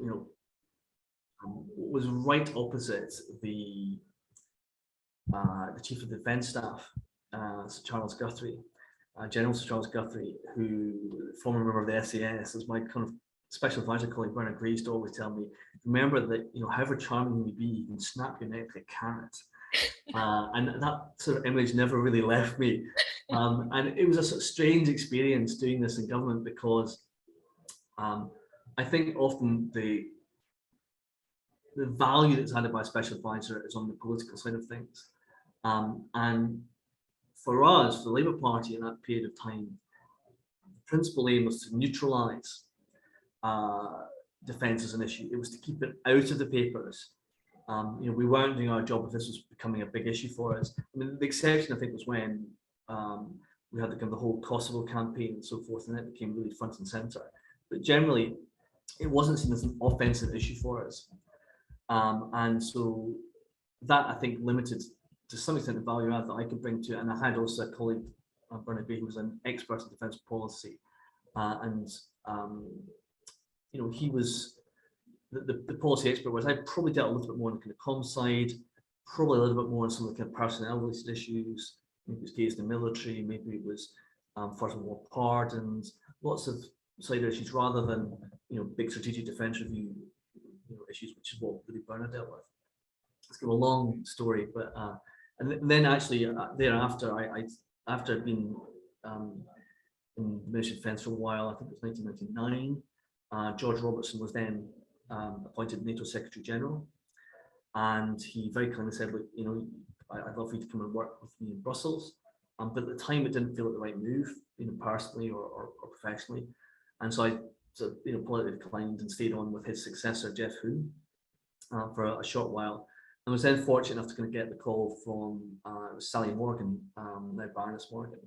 you know, was right opposite the Chief of the Defence Staff, Sir Charles Guthrie, General Sir Charles Guthrie, who, former member of the SAS, as my kind of special advisor colleague Bernard Gray used to always tell me, remember that, you know, however charming you may be, you can snap your neck like a carrot. And that sort of image never really left me. And it was a sort of strange experience doing this in government, because I think often the value that's added by a special advisor is on the political side of things. And for us, the Labour Party in that period of time, the principal aim was to neutralise defence as an issue. It was to keep it out of the papers. You know, we weren't doing our job if this was becoming a big issue for us. I mean, the exception, I think, was when we had the kind of the whole Kosovo campaign and so forth, and it became really front and centre. But generally, it wasn't seen as an offensive issue for us. And so that, I think, limited to some extent the value add that I could bring to it. And I had also a colleague, Bernard Gray, who was an expert in defence policy. You know, he was the policy expert, whereas I probably dealt a little bit more on the kind of comm side, probably a little bit more on some of the kind of personnel-related issues. Maybe it was gays in the military, maybe it was First World War pardons, lots of side issues rather than, you know, big strategic defence review, you know, issues, which is what really Bernard dealt with. It's kind of a long story, but and then actually thereafter, after I'd been in the Ministry of Defence for a while, I think it was 1999, George Robertson was then appointed NATO Secretary General, and he very kindly said, look, you know, I'd love for you to come and work with me in Brussels, but at the time it didn't feel like the right move, you know, personally or professionally, and so I, you know, politely declined and stayed on with his successor, Jeff Hoon, for a short while. I was then fortunate enough to kind of get the call from Sally Morgan, now Baroness Morgan,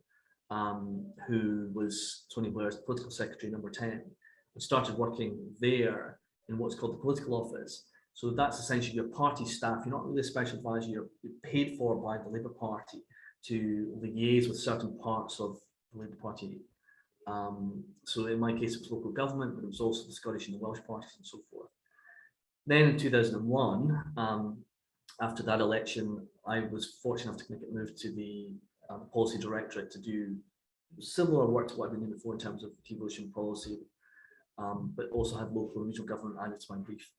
who was Tony Blair's political secretary number 10, and started working there in what's called the political office. So that's essentially your party staff. You're not really a special advisor, you're paid for by the Labour Party to liaise with certain parts of the Labour Party. So in my case, it was local government, but it was also the Scottish and the Welsh parties and so forth. Then in 2001, after that election, I was fortunate enough to get moved to the policy directorate to do similar work to what I've been doing before in terms of devolution policy, but also had local and regional government added to my brief.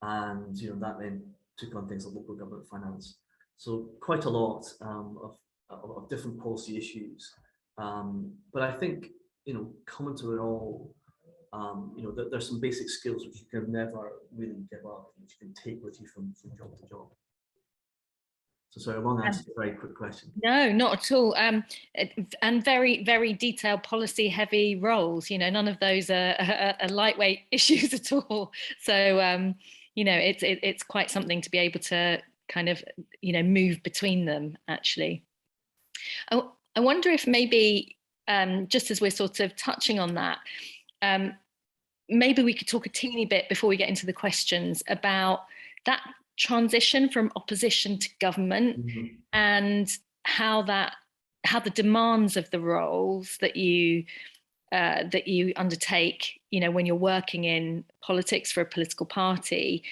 And, you know, that then took on things like local government finance. So quite a lot of different policy issues. But I think, you know, coming to it all, you know, there's some basic skills which you can never really give up, which you can take with you from job to job. So sorry, a long answer to a very quick question. No, not at all. And very, very detailed policy heavy roles, you know, none of those are lightweight issues at all. So, you know, it's quite something to be able to kind of, you know, move between them, actually. I wonder if maybe, just as we're sort of touching on that, maybe we could talk a teeny bit before we get into the questions about that transition from opposition to government, and how the demands of the roles that you undertake, you know, when you're working in politics for a political party,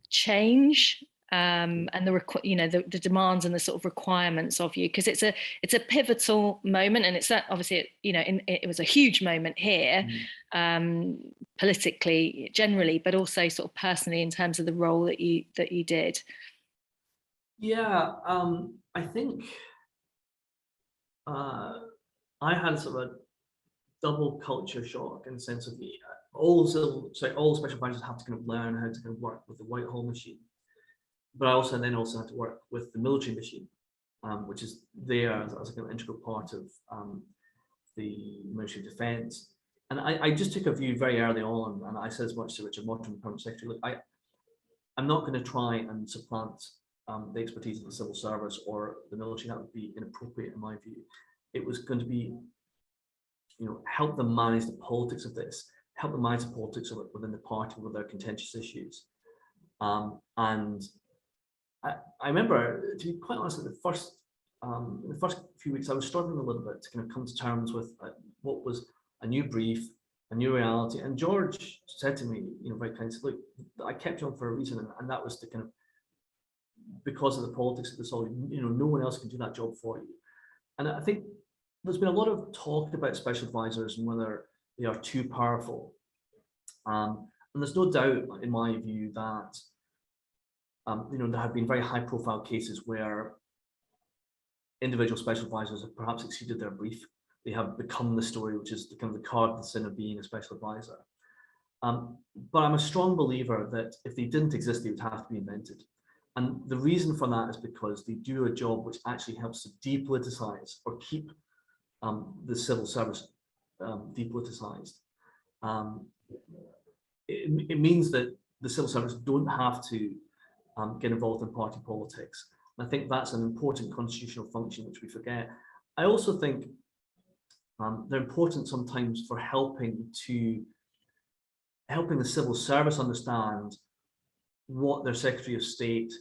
change, and the demands and the sort of requirements of you, because it's a pivotal moment, and it's obviously, you know, it was a huge moment here, politically generally, but also sort of personally in terms of the role that you did. Yeah, I think I had sort of a double culture shock in the sense of all special advisors have to kind of learn how to kind of work with the Whitehall machine. But I also had to work with the military machine, which is there as a kind of integral part of the Ministry of Defence. And I just took a view very early on, and I said as much to Richard Morton, the Permanent Secretary, look, I'm not going to try and supplant the expertise of the civil service or the military. That would be inappropriate in my view. It was going to be, you know, help them manage the politics of this, help them manage the politics of it within the party with their contentious issues. And I remember, to be quite honest, in the first few weeks, I was struggling a little bit to kind of come to terms with what was a new brief, a new reality. And George said to me, very kindly, look, I kept you on for a reason, and that was to kind of, because of the politics of the soil, no one else can do that job for you. And I think there's been a lot of talk about special advisors and whether they are too powerful. And there's no doubt, in my view, that there have been very high-profile cases where individual special advisors have perhaps exceeded their brief. They have become the story, which is kind of the cardinal sin of being a special advisor. But I'm a strong believer that if they didn't exist, they would have to be invented. And the reason for that is because they do a job which actually helps to depoliticize or keep the civil service depoliticized. It means that the civil service don't have to get involved in party politics. And I think that's an important constitutional function which we forget. I also think they're important sometimes for helping the civil service understand what their Secretary of State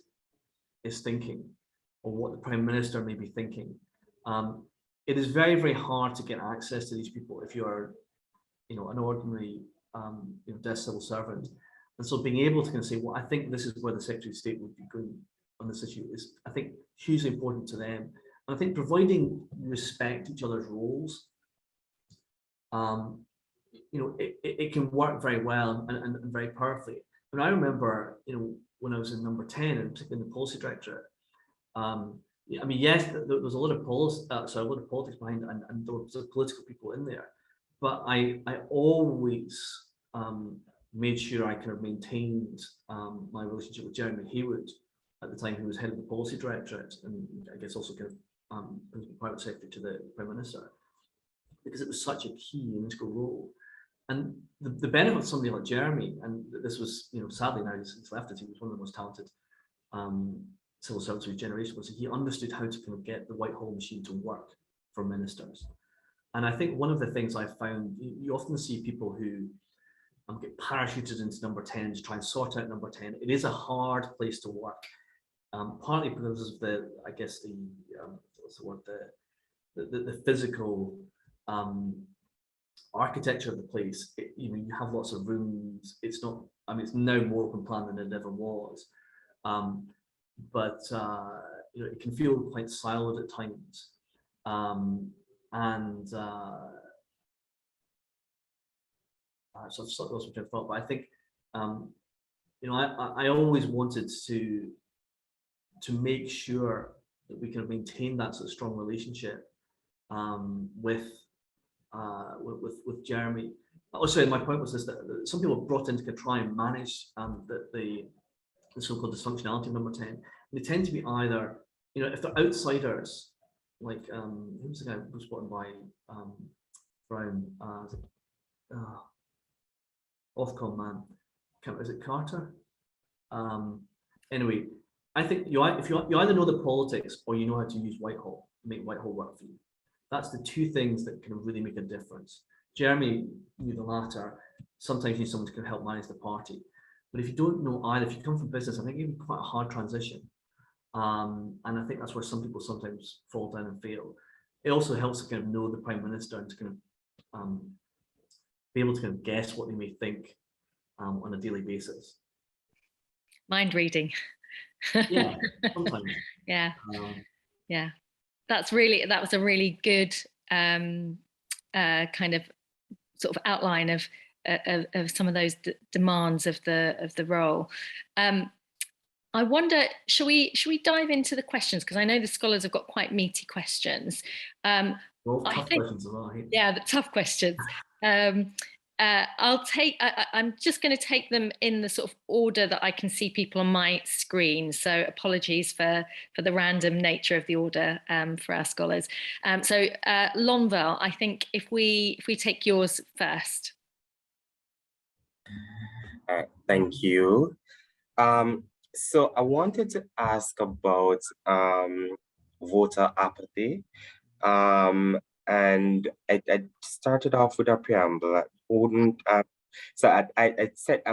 is thinking, or what the Prime Minister may be thinking. It is very, very hard to get access to these people if you're, an ordinary, desk civil servant. And so being able to kind of say, well, I think this is where the Secretary of State would be going on this issue is, I think, hugely important to them. And I think providing respect each other's roles, it can work very well and very powerfully. And I remember, when I was in number 10, and particularly in the policy directorate, yes, there was a lot of politics behind it, and there were political people in there, but I always made sure I kind of maintained my relationship with Jeremy Haywood at the time, who was head of the policy directorate, and I guess also kind of private secretary to the Prime Minister, because it was such a key and integral role. And the benefit of somebody like Jeremy, and this was, sadly now he's left it, he was one of the most talented civil servants of his generation, was that he understood how to kind of get the Whitehall machine to work for ministers. And I think one of the things I found, you often see people who get parachuted into number 10 to try and sort out number 10. It is a hard place to work, partly because of the physical architecture of the place. You have lots of rooms. It's not, it's now more open plan than it ever was. But it can feel quite siloed at times. So I've slightly lost my train of thought, but I think, I always wanted to make sure that we can maintain that sort of strong relationship with Jeremy. Also, my point was this, that some people brought in to try and manage the so-called dysfunctionality of number 10. They tend to be either, if they're outsiders, like who was the guy who was brought in by Brown? Ofcom man, is it Carter? Anyway, I think you either know the politics or you know how to use Whitehall, make Whitehall work for you. That's the two things that can really make a difference. Jeremy knew the latter. Sometimes you need someone to help manage the party. But if you don't know either, if you come from business, I think it can be quite a hard transition. And I think that's where some people sometimes fall down and fail. It also helps to kind of know the Prime Minister and to kind of be able to kind of guess what they may think on a daily basis. Mind reading. Yeah, sometimes. Yeah, yeah. That was a really good kind of sort of outline of some of those demands of the role. I wonder, shall we dive into the questions, because I know the scholars have got quite meaty questions. Well, tough questions as well. Yeah, the tough questions. I'm just going to take them in the sort of order that I can see people on my screen. So apologies for the random nature of the order for our scholars. So Lonvel, I think if we take yours first. Thank you. So I wanted to ask about voter apathy. And I started off with a preamble. I said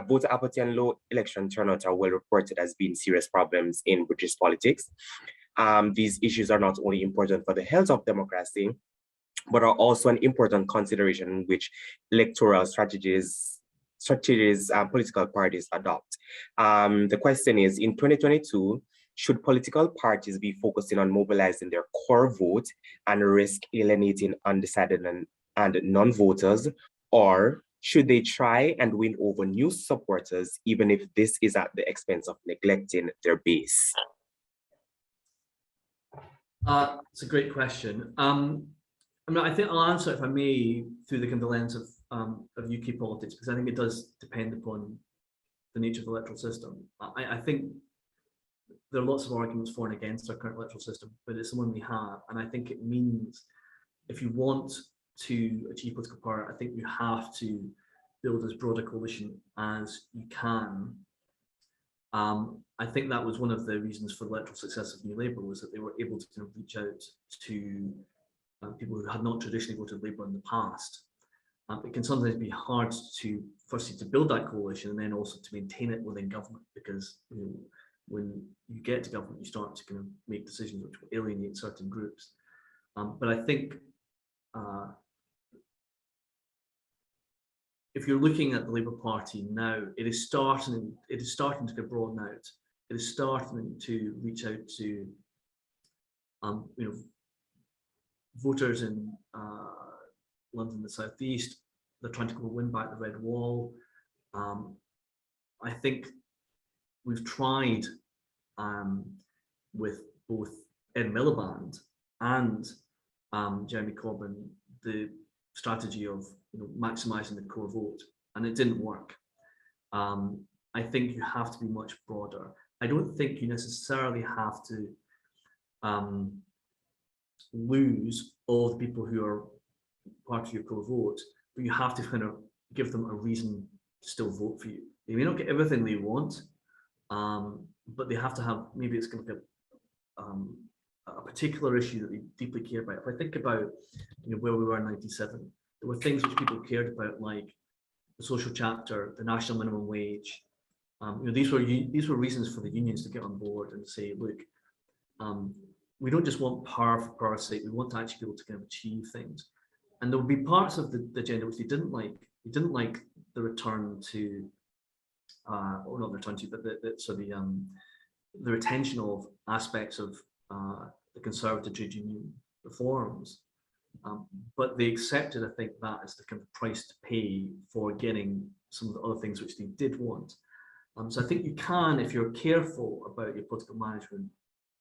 voter apathy and low election turnout are well reported as being serious problems in British politics. These issues are not only important for the health of democracy, but are also an important consideration in which electoral strategies political parties adopt. The question is, in 2022, should political parties be focusing on mobilizing their core vote and risk alienating undecided and non-voters, or should they try and win over new supporters, even if this is at the expense of neglecting their base? It's a great question. I mean, I think I'll answer it, if I may, through the kind of lens of UK politics, because I think it does depend upon the nature of the electoral system. I think there are lots of arguments for and against our current electoral system, but it's the one we have, and I think it means if you want to achieve political power, I think you have to build as broad a coalition as you can. I think that was one of the reasons for the electoral success of New Labour, was that they were able to kind of reach out to people who had not traditionally voted Labour in the past. It can sometimes be hard to, firstly, to build that coalition and then also to maintain it within government, because when you get to government, you start to kind of make decisions which will alienate certain groups. But I think if you're looking at the Labour Party now, it is starting to get broaden out. It is starting to reach out to voters in London, the South East. They're trying to go win back the Red Wall. I think we've tried with both Ed Miliband and Jeremy Corbyn the strategy of maximising the core vote, and it didn't work. I think you have to be much broader. I don't think you necessarily have to lose all the people who are part of your core vote, but you have to kind of give them a reason to still vote for you. They may not get everything they want, but they have to have, maybe it's going to be a particular issue that they deeply care about. If I think about where we were in '97, there were things which people cared about, like the social chapter, the national minimum wage. These were reasons for the unions to get on board and say, look, we don't just want power for power's sake. We want to actually be able to kind of achieve things. And there would be parts of the agenda which they didn't like. They didn't like the return to, or not the return to, but the retention of aspects of the Conservative trade union reforms. But they accepted, I think, that as the kind of price to pay for getting some of the other things which they did want. So I think you can, if you're careful about your political management,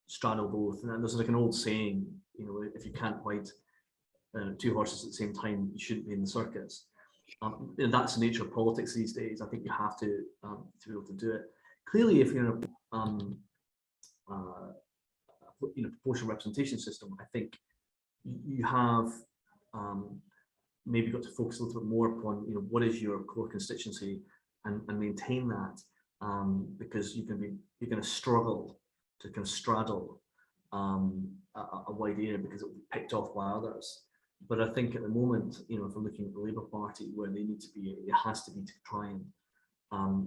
straddle both. And there's like an old saying, if you can't ride two horses at the same time, you shouldn't be in the circus. And that's the nature of politics these days. I think you have to be able to do it. Clearly, if you're in a proportional representation system, I think you have maybe got to focus a little bit more upon what is your core constituency and maintain that, because you're going to struggle to kind of straddle a wide area because it will be picked off by others. But I think at the moment, if we're looking at the Labour Party, where they need to be, it has to be to try and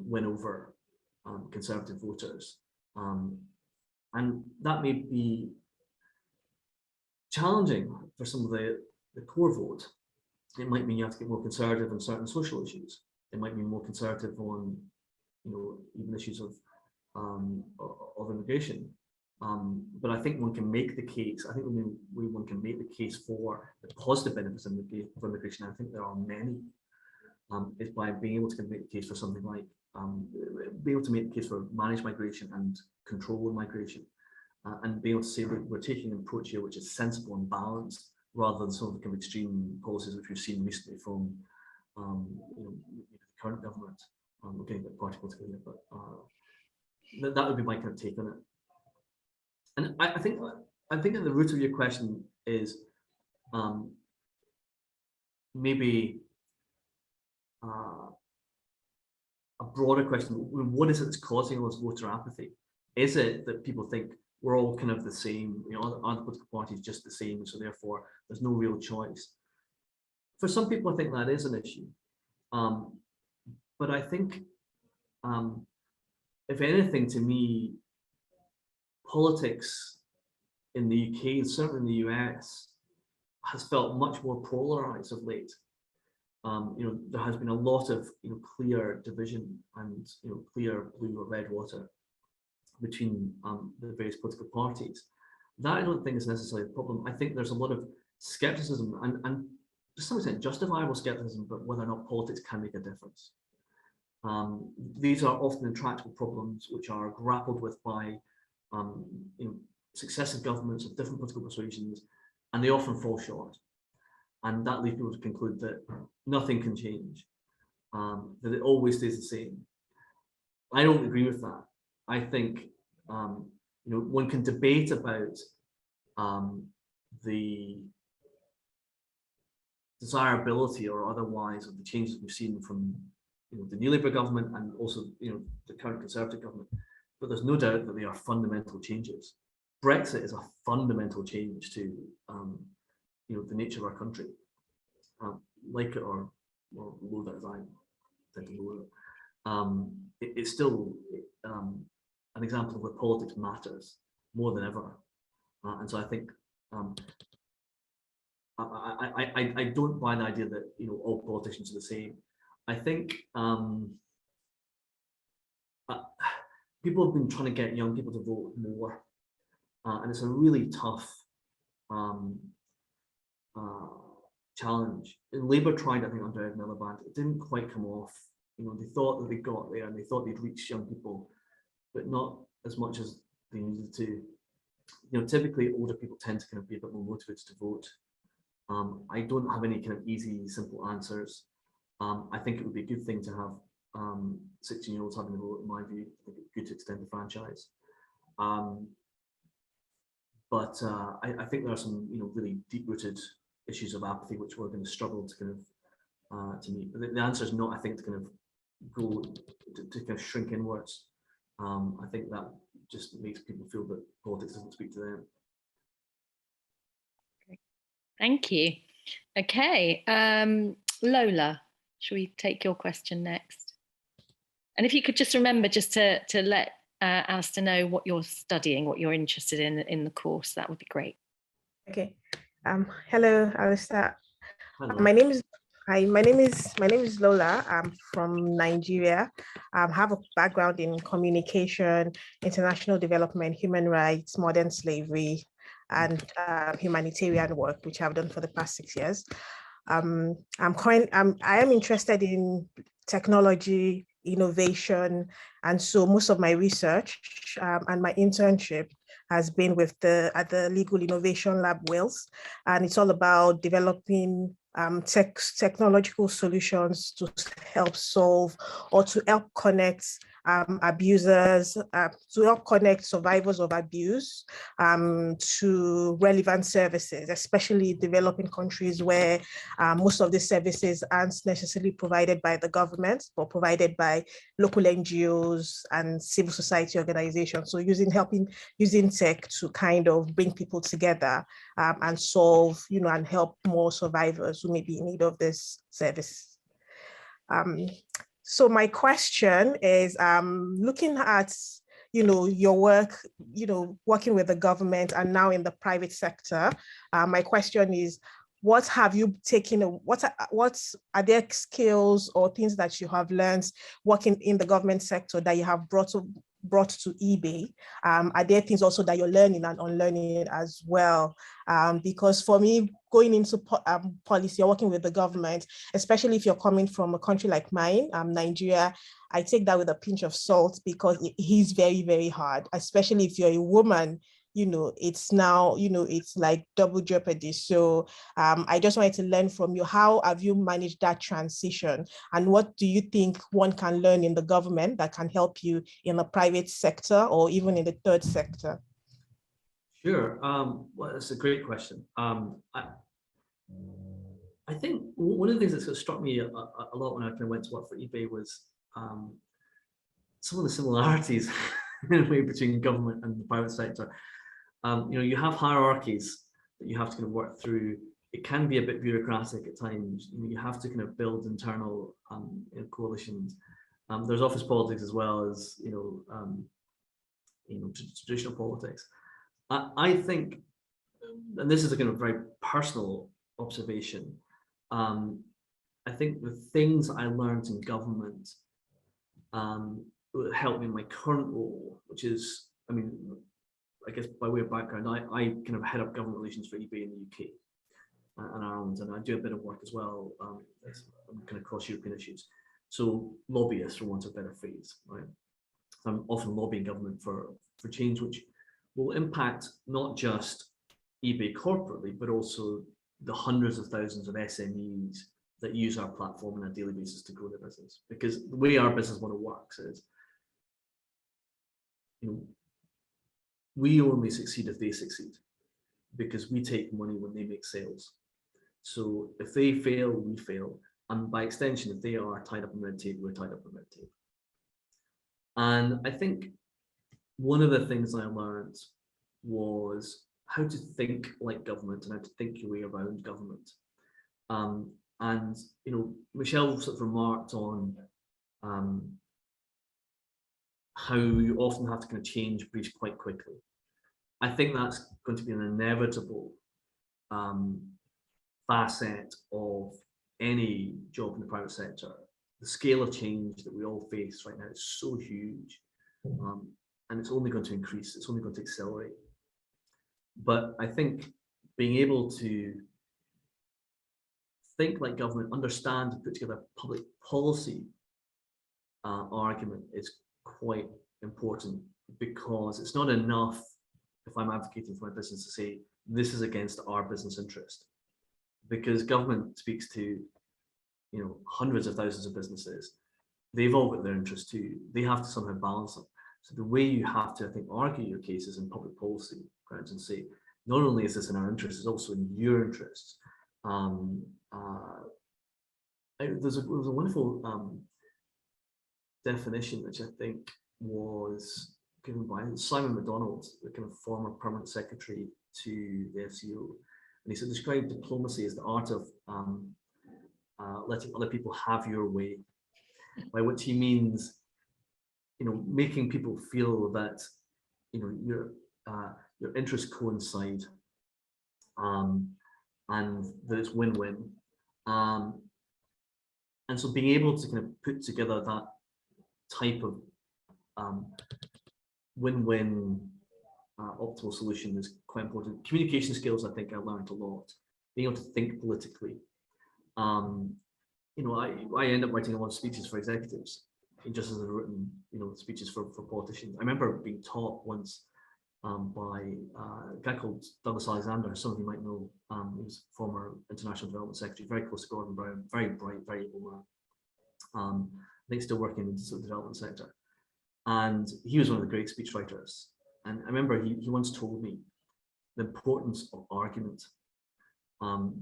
win over Conservative voters. And that may be challenging for some of the core vote. It might mean you have to get more conservative on certain social issues. It might mean more conservative on, even issues of immigration. But I think one can make the case. I think one can make the case for the positive benefits of immigration. I think there are many. Is by being able to make the case for something like being able to make the case for managed migration and control migration, and being able to say we're taking an approach here which is sensible and balanced, rather than some of the kind of extreme policies which we've seen recently from the current government. We're getting a bit particle together, but that would be my kind of take on it. And I think at the root of your question is maybe a broader question. What is it that's causing all this voter apathy? Is it that people think we're all kind of the same? Are the political parties just the same? So therefore, there's no real choice. For some people, I think that is an issue. But I think, if anything, to me, politics in the UK and certainly in the US has felt much more polarized of late. There has been a lot of clear division and clear blue or red water between the various political parties. That I don't think is necessarily a problem. I think there's a lot of skepticism and to some extent justifiable skepticism, but whether or not politics can make a difference. These are often intractable problems which are grappled with by successive governments of different political persuasions, and they often fall short. And that leads people to conclude that nothing can change, that it always stays the same. I don't agree with that. I think one can debate about the desirability or otherwise of the changes we've seen from the New Labour government and also the current Conservative government, but there's no doubt that they are fundamental changes. Brexit is a fundamental change to the nature of our country. Like it or loathe it as I tend to loathe it. It's still an example of where politics matters more than ever, and so I think I don't buy the idea that all politicians are the same. I think people have been trying to get young people to vote more, and it's a really tough challenge. Labour tried, I think, under Ed Miliband. It didn't quite come off. They thought that they got there and they thought they'd reach young people, but not as much as they needed to. Typically older people tend to kind of be a bit more motivated to vote. I don't have any kind of easy, simple answers. I think it would be a good thing to have 16-year-olds having a vote, in my view. I think it's good to extend the franchise. But I think there are some really deep-rooted issues of apathy which we're going to struggle to kind of to meet. But the answer is not, I think, to kind of go to kind of shrink inwards. I think that just makes people feel that politics doesn't speak to them. Thank you. Okay, Lola, shall we take your question next? And if you could just remember just to let Alasdair know what you're studying, what you're interested in the course, that would be great. Okay. Hello, Alasdair. Hello. My name is Lola. I'm from Nigeria. I have a background in communication, international development, human rights, modern slavery, and humanitarian work, which I've done for the past 6 years. I am interested in technology, innovation, and so most of my research and my internship has been at the Legal Innovation Lab Wales, and it's all about developing technological solutions to help solve or to help connect abusers, to help connect survivors of abuse to relevant services, especially developing countries where most of these services aren't necessarily provided by the government, but provided by local NGOs and civil society organizations. So using tech to kind of bring people together and solve, and help more survivors who may be in need of this service. So my question is, looking at, your work, working with the government and now in the private sector, my question is, what have you taken, what are there skills or things that you have learned working in the government sector that you have brought to eBay? Are there things also that you're learning and unlearning as well? Because for me, going into policy or working with the government, especially if you're coming from a country like mine, Nigeria, I take that with a pinch of salt because it is very, very hard, especially if you're a woman. It's now, it's like double jeopardy. So I just wanted to learn from you, how have you managed that transition? And what do you think one can learn in the government that can help you in the private sector or even in the third sector? Sure. Well, that's a great question. I think one of the things that sort of struck me a lot when I kind of went to work for eBay was some of the similarities in a way between government and the private sector. You have hierarchies that you have to kind of work through. It can be a bit bureaucratic at times. You have to kind of build internal coalitions. There's office politics as well as traditional politics. I think, and this is a kind of very personal observation. I think the things I learned in government helped me in my current role, which is, I mean, I guess by way of background, I kind of head up government relations for eBay in the UK and Ireland, and I do a bit of work as well, kind of cross-European issues. So lobbyists, for want of a better phrase, right? So I'm often lobbying government for change, which will impact not just eBay corporately, but also the hundreds of thousands of SMEs that use our platform on a daily basis to grow their business. Because the way our business model works is, you know, we only succeed if they succeed, because we take money when they make sales. So if they fail, we fail. And by extension, if they are tied up in red tape, we're tied up in red tape. And I think one of the things I learned was how to think like government and how to think your way around government. And you know, Michelle sort of remarked on how you often have to kind of change briefs quite quickly. I think that's going to be an inevitable facet of any job in the private sector. The scale of change that we all face right now is so huge, and it's only going to increase, it's only going to accelerate. But I think being able to think like government, understand and put together a public policy argument is quite important, because it's not enough if I'm advocating for my business to say this is against our business interest, because government speaks to, you know, hundreds of thousands of businesses. They've all got their interests too. They have to somehow balance them. So the way you have to, I think, argue your cases in public policy grounds and say, not only is this in our interest, it's also in your interests. There's a wonderful definition, which I think was given by Simon MacDonald, the kind of former permanent secretary to the FCO. And he said, described diplomacy as the art of letting other people have your way, by which he means, you know, making people feel that, you know, your interests coincide, and that it's win-win. And so being able to kind of put together that type of win-win optimal solution is quite important. Communication skills, I think I learned a lot. Being able to think politically. You know, I end up writing a lot of speeches for executives, just as I've written, you know, speeches for politicians. I remember being taught once by a guy called Douglas Alexander, some of you might know. He was former International Development Secretary, very close to Gordon Brown, very bright, very able man. I think still working in the sort of development sector. And he was one of the great speechwriters. And I remember he once told me the importance of argument.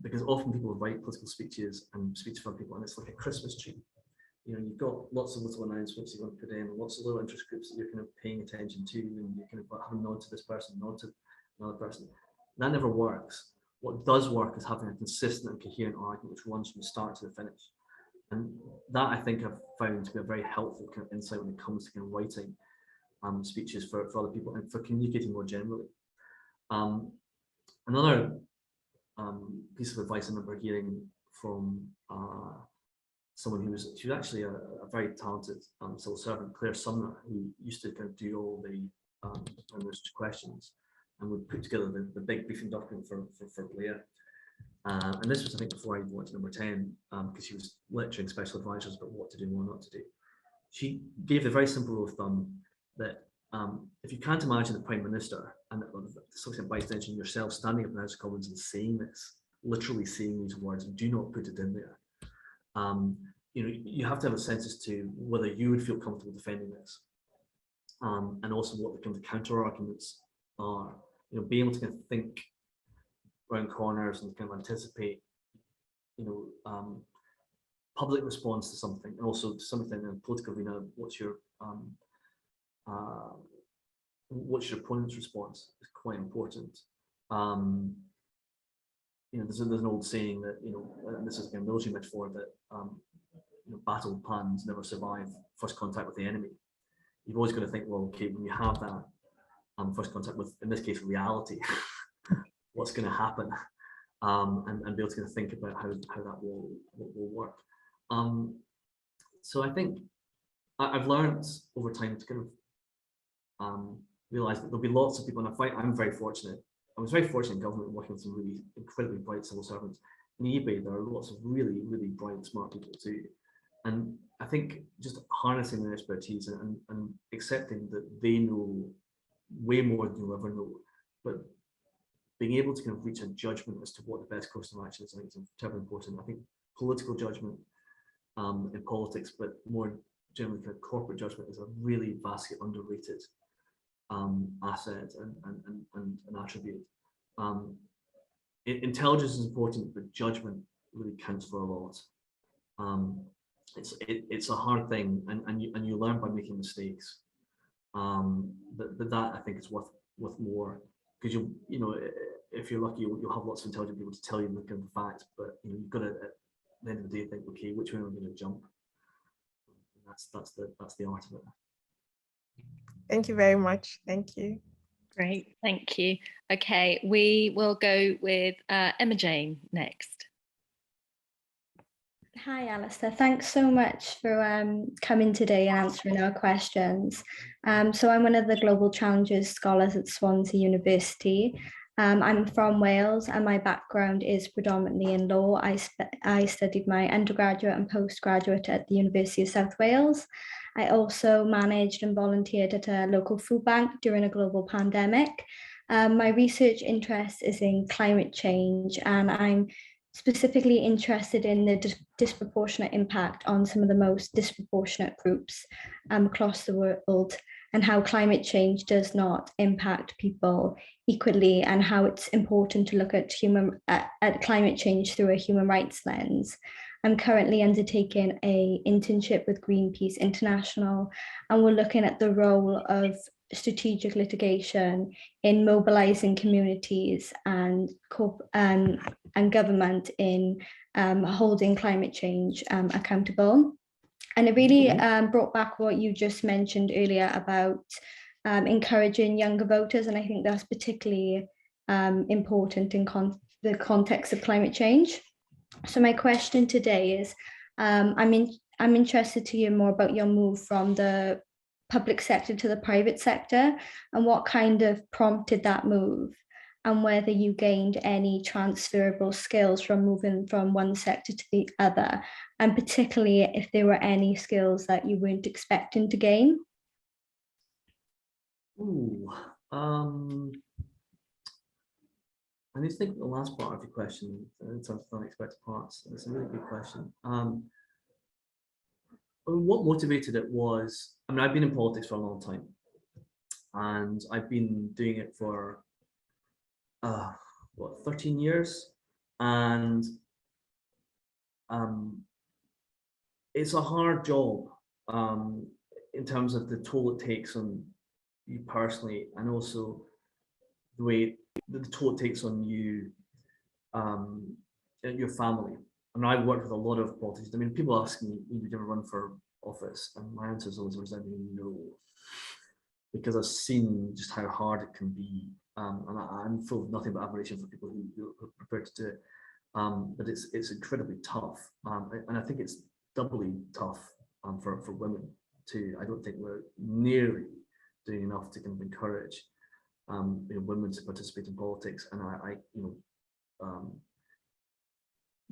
Because often people write political speeches and speeches for people, and it's like a Christmas tree. You know, you've got lots of little announcements you want to put in, lots of little interest groups that you're kind of paying attention to, and you kind of have a nod to this person, nod to another person. That never works. What does work is having a consistent and coherent argument which runs from the start to the finish. And that, I think, I've found to be a very helpful kind of insight when it comes to kind of writing speeches for other people and for communicating more generally. Another piece of advice I remember hearing from someone who was actually a very talented civil servant, Claire Sumner, who used to kind of do all the questions and would put together the big briefing document for Blair. And this was, I think, before I even went to number 10, because she was lecturing special advisors about what to do and what not to do. She gave the very simple rule of thumb that if you can't imagine the Prime Minister, and to some extent by extension yourself, standing up in the House of Commons and saying this, literally saying these words, do not put it in there. You know, you have to have a sense as to whether you would feel comfortable defending this, and also what the kind of counter arguments are. You know, being able to kind of think around corners and kind of anticipate, you know, public response to something, and also to some extent in the political arena, what's your opponent's response is quite important. You know, there's an old saying that, you know, and this is again a military metaphor, that you know, battle plans never survive first contact with the enemy. You've always got to think, well, okay, when you have that first contact with, in this case, reality, what's going to happen? and be able to kind of think about how that will work. So I think I've learned over time to kind of realize that there'll be lots of people, and I'm very fortunate. I was very fortunate in government working with some really incredibly bright civil servants. In eBay, there are lots of really, really bright, smart people too. And I think just harnessing their expertise and accepting that they know way more than you'll ever know, but being able to kind of reach a judgment as to what the best course of action is, I think is terribly important. I think political judgment in politics, but more generally kind of corporate judgment, is a really vastly underrated asset and an attribute. Intelligence is important, but judgment really counts for a lot. It's a hard thing, and you learn by making mistakes. But that I think is worth more, because you know, if you're lucky, you'll have lots of intelligent people to tell you the kind of facts, but you know, you've got to at the end of the day think, okay, which way am I going to jump? And that's the art of it. Thank you very much. Thank you. Great, thank you. Okay, we will go with Emma Jane next. Hi, Alasdair. Thanks so much for coming today and answering our questions. So I'm one of the Global Challenges Scholars at Swansea University. I'm from Wales, and my background is predominantly in law. I studied my undergraduate and postgraduate at the University of South Wales. I also managed and volunteered at a local food bank during a global pandemic. My research interest is in climate change, and I'm specifically interested in the disproportionate impact on some of the most disproportionate groups across the world, and how climate change does not impact people equally, and how it's important to look at climate change through a human rights lens. I'm currently undertaking an internship with Greenpeace International, and we're looking at the role of strategic litigation in mobilizing communities and government in holding climate change accountable. And it really brought back what you just mentioned earlier about encouraging younger voters, and I think that's particularly important in the context of climate change. So my question today is, I'm interested to hear more about your move from the public sector to the private sector, and what kind of prompted that move, and whether you gained any transferable skills from moving from one sector to the other, and particularly if there were any skills that you weren't expecting to gain. Ooh, I need to think of the last part of your question in terms of unexpected parts. It's a really good question. What motivated it was, I mean, I've been in politics for a long time, and I've been doing it for 13 years, and it's a hard job in terms of the toll it takes on you personally, and also the way the toll it takes on you, your family. I mean, I've worked with a lot of politicians. I mean, people ask me, "Would you ever run for office?" And my answer is always resounding no, because I've seen just how hard it can be, and I'm full of nothing but admiration for people who are prepared to do it. But it's incredibly tough, and I think it's doubly tough for women too. I don't think we're nearly doing enough to kind of encourage women to participate in politics, and I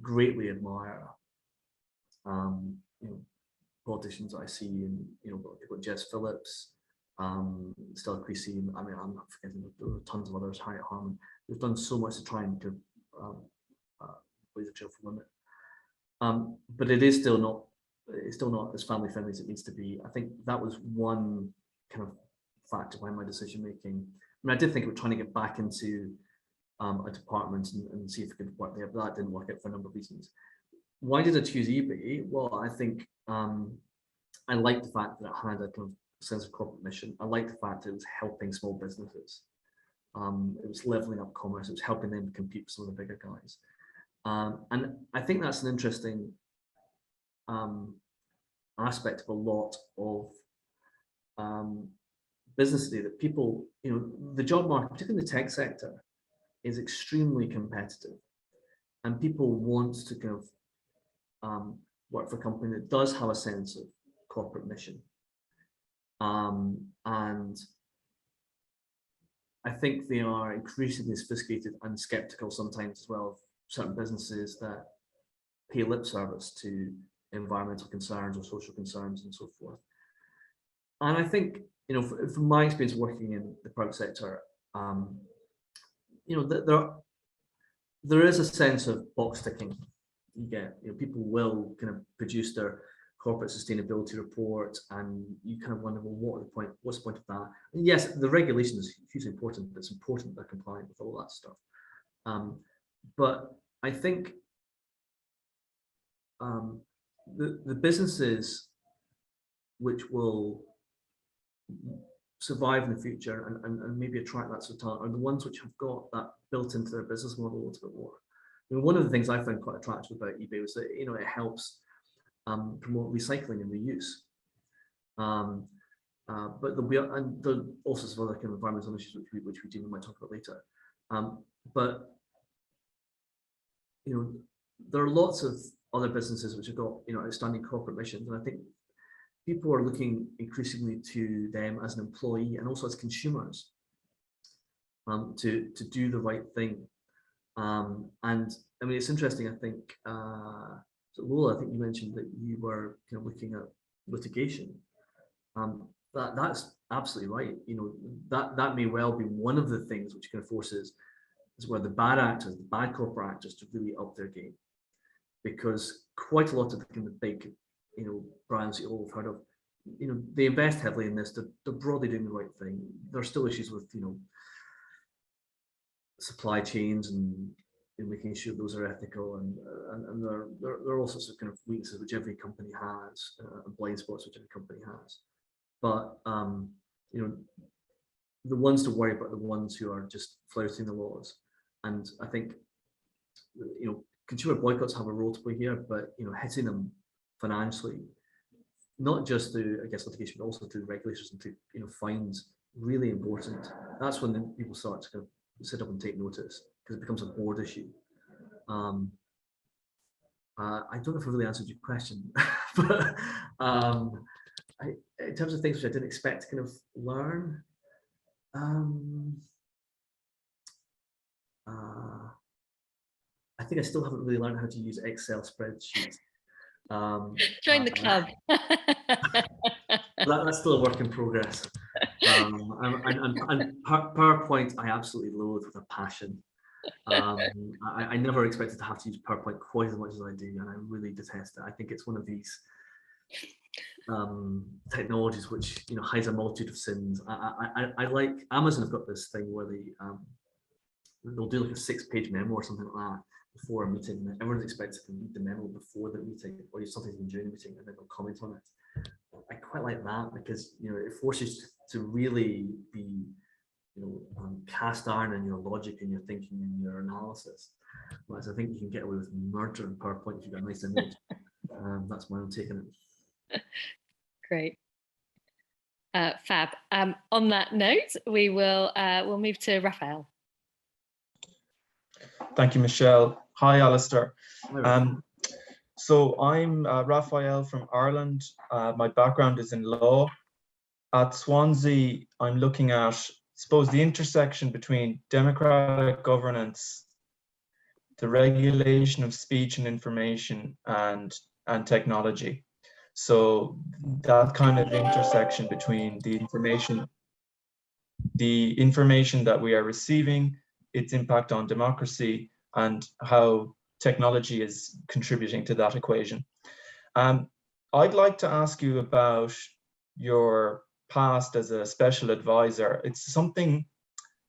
greatly admire politicians that I see, and you've got Jess Phillips, Stella Creasy. I mean, I'm not forgetting, there are tons of others, Harriet Harman. They've done so much to try and blaze a trail for women, but it's still not as family friendly as it needs to be. I think that was one kind of factor behind my decision making. I mean, I did think about trying to get back into a department and see if it could work there, but that didn't work out for a number of reasons. Why did I choose eBay? Well, I think I liked the fact that it had a kind of sense of corporate mission. I liked the fact that it was helping small businesses. It was leveling up commerce. It was helping them compete with some of the bigger guys. And I think that's an interesting aspect of a lot of business today, that people, the job market, particularly in the tech sector, is extremely competitive. and people want to kind of work for a company that does have a sense of corporate mission. And I think they are increasingly sophisticated and skeptical sometimes as well of certain businesses that pay lip service to environmental concerns or social concerns and so forth. And I think, you know, from my experience working in the private sector, you know, there is a sense of box ticking. You get, you know, people will kind of produce their corporate sustainability report, and you kind of wonder, well, what's the point of that? And yes, the regulation is hugely important, but it's important that they're compliant with all that stuff. But I think the businesses which will survive in the future and maybe attract that sort of talent are the ones which have got that built into their business model a little bit more. I mean, one of the things I found quite attractive about eBay was that, you know, it helps promote recycling and reuse. But there'll be all sorts of other kind of environmental issues which we might talk about later. But you know, there are lots of other businesses which have got, you know, outstanding corporate missions, and I think people are looking increasingly to them as an employee and also as consumers to do the right thing. And I mean, it's interesting. I think so Lola, I think you mentioned that you were kind of looking at litigation. That's absolutely right. You know, that may well be one of the things which kind of forces is where the bad actors, the bad corporate actors, to really up their game, because quite a lot of the kind of big, you know, brands that you all have heard of, you know, they invest heavily in this. They're broadly doing the right thing. There are still issues with, you know, supply chains and making sure those are ethical, and there are all sorts of kind of weaknesses which every company has, and blind spots which every company has. But you know, the ones to worry about are the ones who are just flouting the laws. And I think, you know, consumer boycotts have a role to play here, but, you know, hitting them financially, not just through, I guess, litigation, but also through regulators and through, you know, fines, really important. That's when then people start to kind of sit up and take notice, because it becomes a board issue. I don't know if I really answered your question, but in terms of things which I didn't expect to kind of learn, I think I still haven't really learned how to use Excel spreadsheets. Join the club. That's still a work in progress. And PowerPoint, I absolutely loathe with a passion. I never expected to have to use PowerPoint quite as much as I do, and I really detest it. I think it's one of these technologies which, you know, hides a multitude of sins. I like Amazon have got this thing where they'll do like a 6-page memo or something like that before a meeting, and everyone's expected to read the memo before the meeting, or something during the meeting, and then they'll comment on it. I quite like that, because, you know, it forces you to really be, you know, cast iron in your logic and your thinking and your analysis. Whereas I think you can get away with murder in PowerPoint if you've got a nice image. That's my own take on it. Great. Fab. On that note, we'll move to Raphael. Thank you, Michelle. Hi, Alasdair. So I'm Raphael from Ireland. My background is in law. At Swansea, I'm looking at, I suppose, the intersection between democratic governance, the regulation of speech and information, and technology. So that kind of intersection between the information that we are receiving, its impact on democracy, and how technology is contributing to that equation. I'd like to ask you about your past as a special advisor. It's something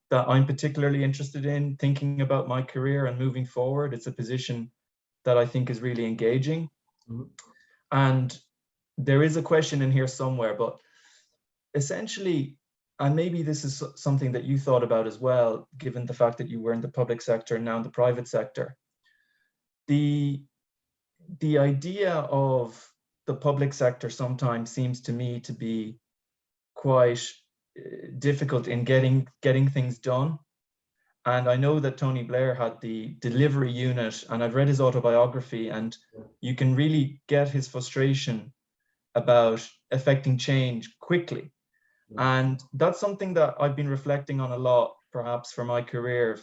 that I'm particularly interested in, thinking about my career and moving forward. It's a position that I think is really engaging. Mm-hmm. And there is a question in here somewhere, but essentially, and maybe this is something that you thought about as well, given the fact that you were in the public sector and now in the private sector. The idea of the public sector sometimes seems to me to be quite difficult in getting things done. And I know that Tony Blair had the delivery unit, and I've read his autobiography, and you can really get his frustration about affecting change quickly. And that's something that I've been reflecting on a lot, perhaps for my career,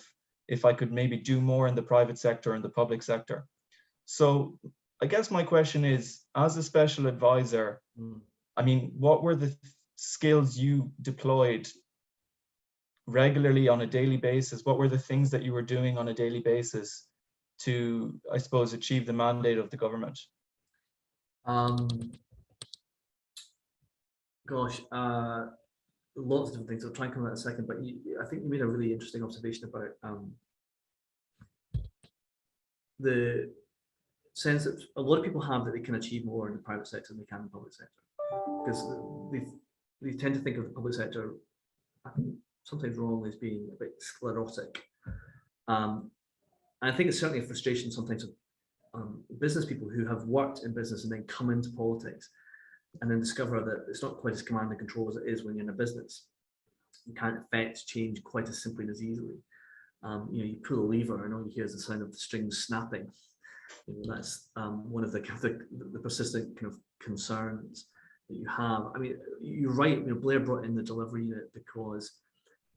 if I could maybe do more in the private sector and the public sector. So I guess my question is, as a special advisor, I mean, what were the skills you deployed regularly on a daily basis? What were the things that you were doing on a daily basis to, I suppose, achieve the mandate of the government? Gosh, lots of different things. I'll try and come out in a second, but I think you made a really interesting observation about the sense that a lot of people have that they can achieve more in the private sector than they can in the public sector, because they tend to think of the public sector, I think, sometimes wrongly, as being a bit sclerotic. And I think it's certainly a frustration sometimes of business people who have worked in business and then come into politics and then discover that it's not quite as command and control as it is when you're in a business. You can't affect change quite as simply and as easily. You pull a lever and all you hear is the sound of the strings snapping. That's one of the persistent kind of concerns that you have. I mean, you're right. Blair brought in the delivery unit because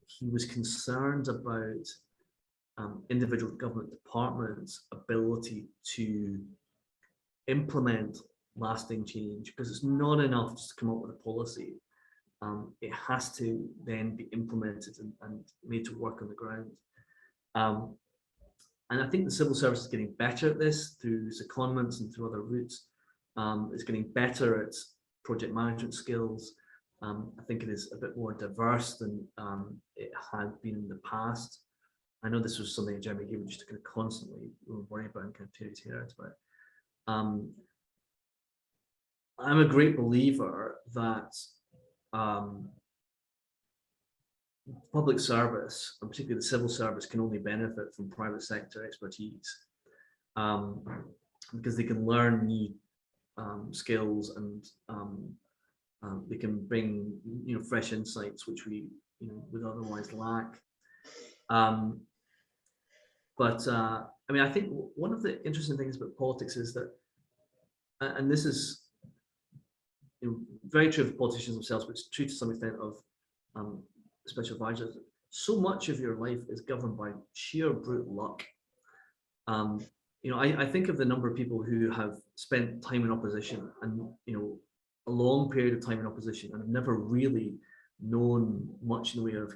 he was concerned about individual government departments' ability to implement lasting change, because it's not enough just to come up with a policy. It has to then be implemented and made to work on the ground. And I think the civil service is getting better at this through secondments and through other routes. It's getting better at project management skills. I think it is a bit more diverse than it had been in the past. I know this was something that Jeremy Gibbon used to kind of constantly worry about and kind of tear his hair out about. I'm a great believer that public service, and particularly the civil service, can only benefit from private sector expertise, because they can learn new skills and they can bring fresh insights which we would otherwise lack. But I mean, I think one of the interesting things about politics is that, and this is very true of politicians themselves, but it's true to some extent of special advisors, so much of your life is governed by sheer brute luck. I think of the number of people who have spent time in opposition and a long period of time in opposition and have never really known much in the way of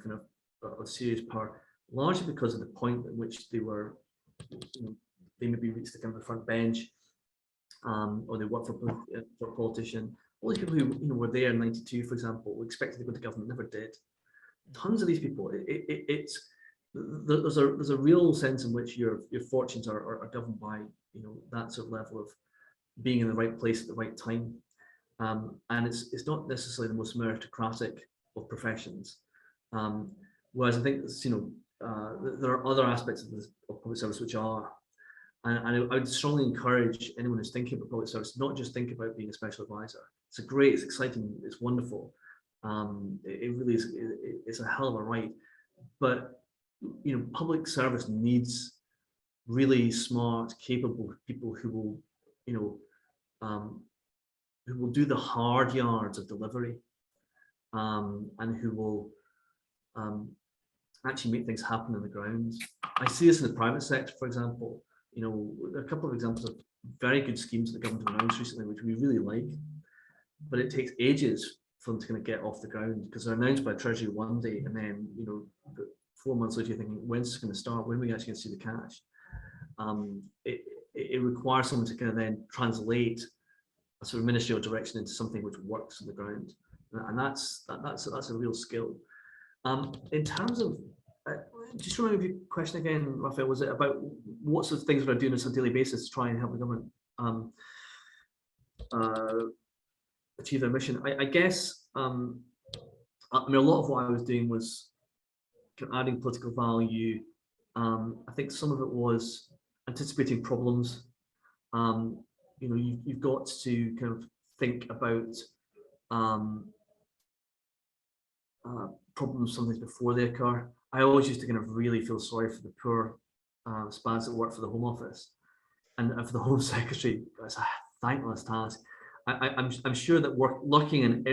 of serious power, largely because of the point at which they were, they maybe reached the kind of the front bench, or they worked for a politician. All these people who were there in '92, for example, were expected to go to government, never did. Tons of these people. There's a real sense in which your fortunes are governed by that sort of level of being in the right place at the right time, and it's not necessarily the most meritocratic of professions. Whereas I think there are other aspects of public service which are, and I would strongly encourage anyone who's thinking about public service not just think about being a special advisor. It's great, it's exciting, it's wonderful. It really is. It's a hell of a ride, but public service needs really smart, capable people who will do the hard yards of delivery, and who will actually make things happen on the ground. I see this in the private sector, for example. There are a couple of examples of very good schemes that the government announced recently, which we really like, but it takes ages for them to kind of get off the ground, because they're announced by Treasury one day, and then 4 months later you're thinking, when's this going to start? When are we actually going to see the cash? It requires someone to kind of then translate a sort of ministerial direction into something which works on the ground, and that's a real skill. In terms of, just remember your question again, Raphael, was it about what sort of things we're doing on a daily basis to try and help the government achieve their mission? I guess, I mean, a lot of what I was doing was kind of adding political value. I think some of it was anticipating problems. You've got to kind of think about problems sometimes before they occur. I always used to kind of really feel sorry for the poor spads that work for the Home Office and for the Home Secretary. It's a thankless task. I'm sure that lurking in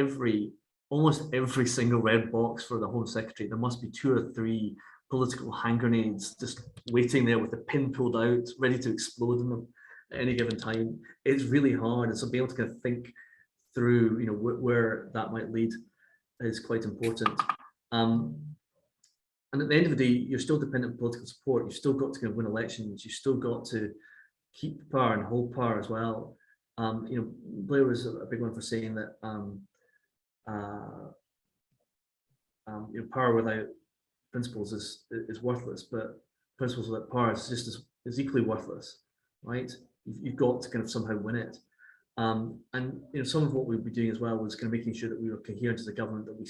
almost every single red box for the Home Secretary, there must be 2 or 3 political hand grenades just waiting there with the pin pulled out, ready to explode in them at any given time. It's really hard, and so being able to kind of think through, you know, where that might lead is quite important. And at the end of the day, you're still dependent on political support. You've still got to kind of win elections. You've still got to keep power and hold power as well. You know, Blair was a big one for saying that you know, power without principles is worthless, but principles without power is just as equally worthless, right? You've got to kind of somehow win it. And you know, some of what we'd be doing as well was kind of making sure that we were coherent as a government, that we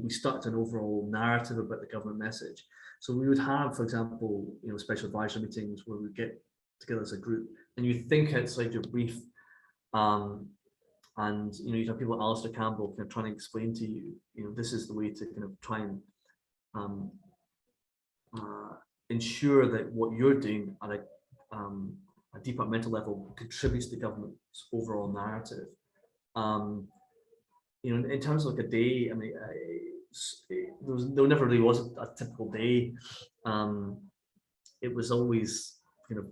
stuck to an overall narrative about the government message. So we would have, for example, you know, special advisory meetings where we get together as a group and you think outside your brief. And you know, you'd have people like Alasdair Campbell kind of trying to explain to you, you know, this is the way to kind of try and ensure that what you're doing at a departmental level contributes to the government's overall narrative. You know, in terms of like a day, I mean, there never really was a typical day. It was always kind of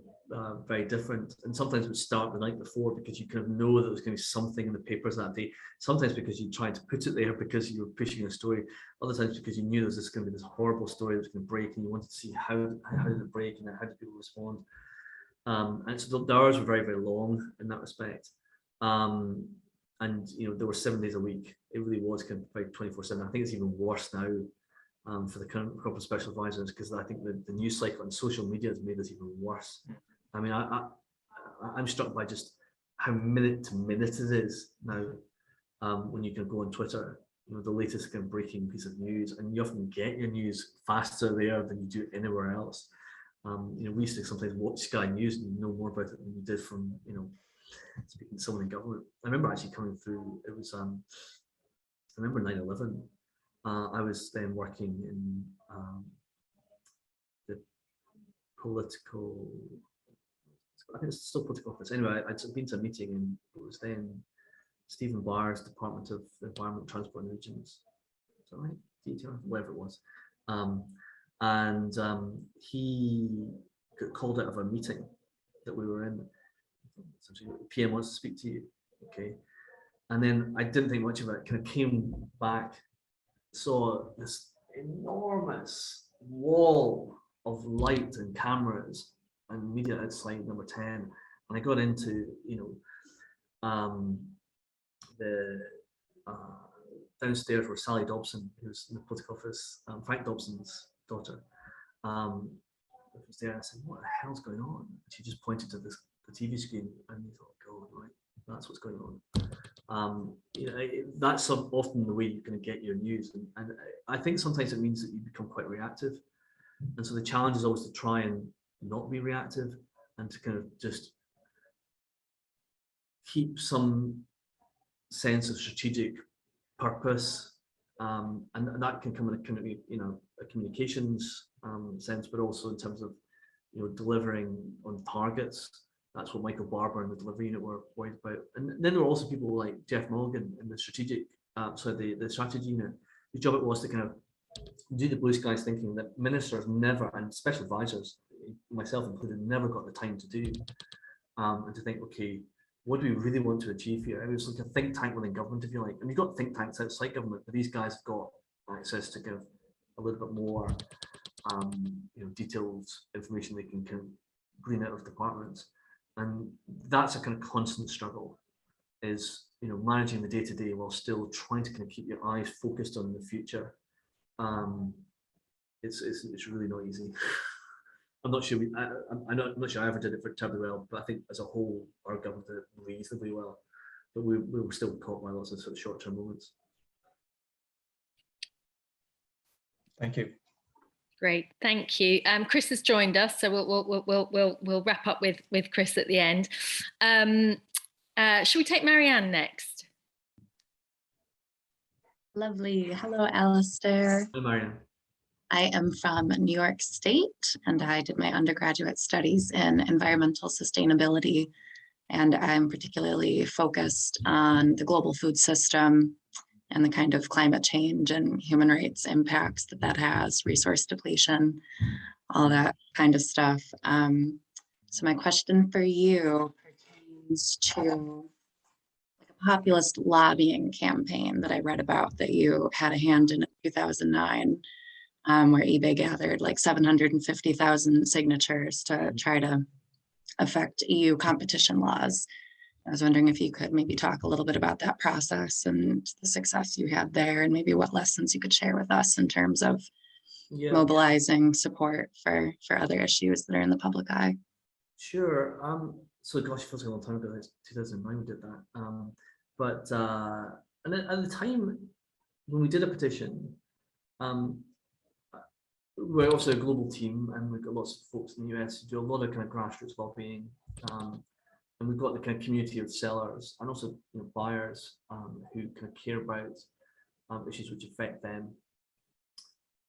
very different, and sometimes it would start the night before because you kind of know that there was going to be something in the papers that day. Sometimes because you tried to put it there because you were pushing a story. Other times because you knew there was just going to be this horrible story that was going to break, and you wanted to see how did it break and how did people respond. And so the hours were very, very long in that respect. And you know, there were 7 days a week. It really was kind of like 24/7. I think it's even worse now for the current corporate special advisors, because I think the news cycle and social media has made this even worse. I mean, I'm struck by just how minute to minute it is now. When you can go on Twitter, you know, the latest kind of breaking piece of news, and you often get your news faster there than you do anywhere else. You know, we used to sometimes watch Sky News and know more about it than you did from, you know, speaking to someone in government. I remember actually coming through, it was, I remember 9/11. I was then working in the political, I think it's still political office. Anyway, I'd been to a meeting, and it was then Stephen Barr's Department of Environment, Transport and Regions. Is that right? DTR, whatever it was. And he got called out of a meeting that we were in. Essentially, the PM wants to speak to you, okay? And then I didn't think much of it. Kind of came back, saw this enormous wall of light and cameras and media outside number 10, and I got into, you know, the downstairs where Sally Dobson, who's in the political office, Frank Dobson's daughter, was there. I said, "What the hell's going on?" And she just pointed to the TV screen, and you thought, "God, right, that's what's going on." You know, that's often the way you're going to get your news, and I think sometimes it means that you become quite reactive, and so the challenge is always to try and not be reactive and to kind of just keep some sense of strategic purpose, and that can come in a, you know, a communications sense, but also in terms of, you know, delivering on targets. That's what Michael Barber and the delivery unit were worried about. And then there were also people like Jeff Mulligan in the strategic, the strategy unit, whose job it was to kind of do the blue skies thinking that ministers never, and special advisors, myself included, never got the time to do, and to think, okay, what do we really want to achieve here? It was like a think tank within government, if you like. And you've got think tanks outside government, but these guys have got access to give a little bit more, you know, detailed information they can glean out of departments. And that's a kind of constant struggle, is, you know, managing the day-to-day while still trying to kind of keep your eyes focused on the future. It's really not easy. I'm not sure I'm not sure I ever did it terribly well, but I think as a whole our government did it reasonably well. But we were still caught by lots of sort of short-term moments. Thank you. Great, thank you. Chris has joined us, so we'll wrap up with Chris at the end. Should we take Marianne next? Lovely. Hello, Alasdair. Hi, Marianne. I am from New York State, and I did my undergraduate studies in environmental sustainability. And I'm particularly focused on the global food system and the kind of climate change and human rights impacts that that has, resource depletion, all that kind of stuff. So my question for you pertains to like a populist lobbying campaign that I read about that you had a hand in 2009, where eBay gathered like 750,000 signatures to try to affect EU competition laws. I was wondering if you could maybe talk a little bit about that process and the success you had there, and maybe what lessons you could share with us in terms of mobilizing support for other issues that are in the public eye. Sure. So gosh, it feels like a long time ago. It's 2009 we did that. And at the time when we did a petition, we're also a global team, and we've got lots of folks in the US who do a lot of kind of grassroots lobbying. And we've got the kind of community of sellers and also buyers who kind of care about issues which affect them.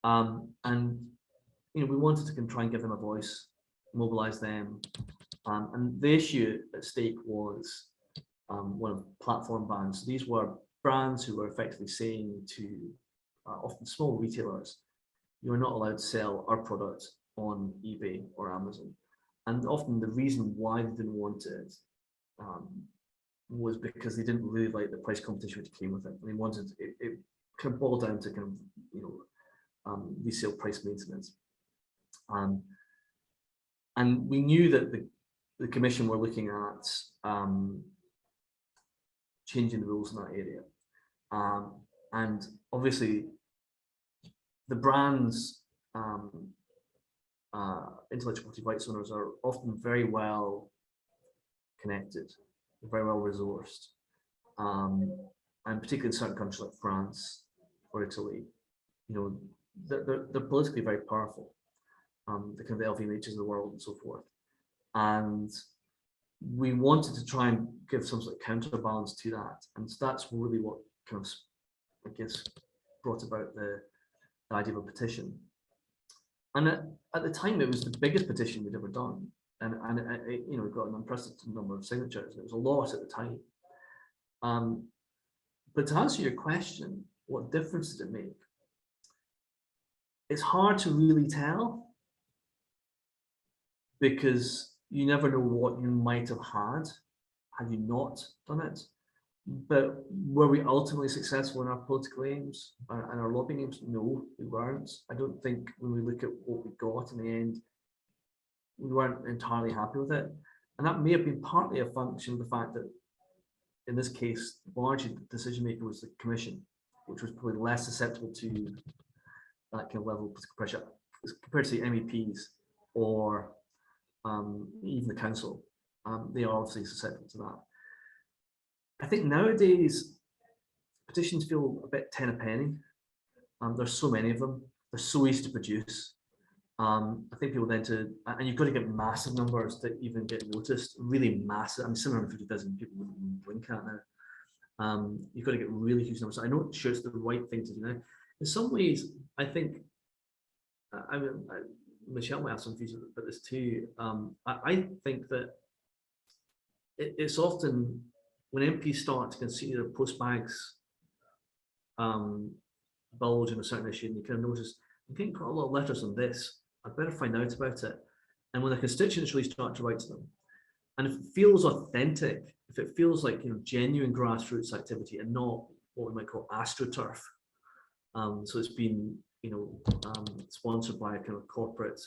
And we wanted to try and give them a voice, mobilize them. And the issue at stake was one of platform bans. So these were brands who were effectively saying to often small retailers, you're not allowed to sell our product on eBay or Amazon. And often the reason why they didn't want it was because they didn't really like the price competition which came with it. And they wanted it kind of boiled down to kind of resale price maintenance. And we knew that the Commission were looking at changing the rules in that area. And obviously the brands, intellectual property rights owners are often very well connected, very well resourced, and particularly in certain countries like France or Italy, they're politically very powerful. The kind of LVMHs of the world and so forth, and we wanted to try and give some sort of counterbalance to that, and so that's really what kind of, I guess, brought about the idea of a petition. And at the time, it was the biggest petition we'd ever done, and it got an unprecedented number of signatures. It was a lot at the time. But to answer your question, what difference did it make? It's hard to really tell, because you never know what you might have had you not done it. But were we ultimately successful in our political aims and our lobbying aims? No, we weren't. I don't think when we look at what we got in the end, we weren't entirely happy with it. And that may have been partly a function of the fact that in this case, largely the decision maker was the Commission, which was probably less susceptible to that kind of level of political pressure compared to MEPs or even the council. They are obviously susceptible to that. I think nowadays petitions feel a bit 10 a penny. There's so many of them. They're so easy to produce. I think people then and you've got to get massive numbers to even get noticed. Really massive. I mean, 750,000 people wouldn't even blink at now. You've got to get really huge numbers. I'm not sure it's the right thing to do now. In some ways, I think. Michelle might have some views about this too. I think that it's often when MPs start to consider their post bags bulge in a certain issue, and you kind of notice, I'm getting quite a lot of letters on this, I'd better find out about it. And when the constituents really start to write to them, and if it feels authentic, if it feels like genuine grassroots activity and not what we might call astroturf, so it's been sponsored by a kind of corporate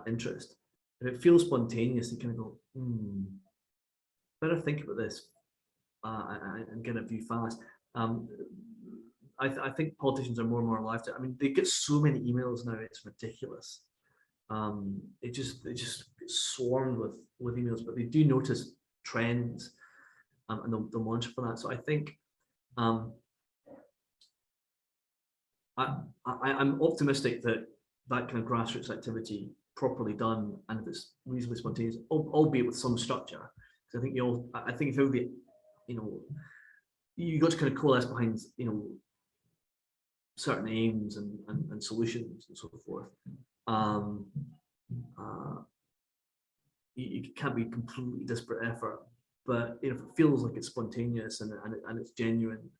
interest. If it feels spontaneous, you kind of go, better think about this and get a view fast. I think politicians are more and more alive to it. I mean, they get so many emails now; it's ridiculous. It just gets swarmed with emails, but they do notice trends, and they'll monitor for that. So I think. I'm optimistic that kind of grassroots activity, properly done, and if it's reasonably spontaneous, albeit with some structure. So I think if everybody, you got to kind of coalesce behind, certain aims and solutions and so forth. You can't be completely disparate effort, but if it feels like it's spontaneous and it's genuine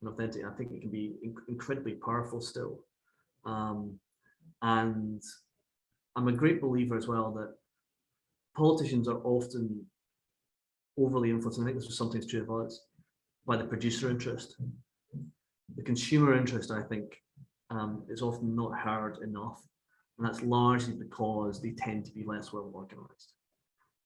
and authentic, I think it can be incredibly powerful still. And I'm a great believer as well that politicians are often overly influenced, and I think this was sometimes true of us, by the producer interest. The consumer interest, I think, is often not heard enough, and that's largely because they tend to be less well organised,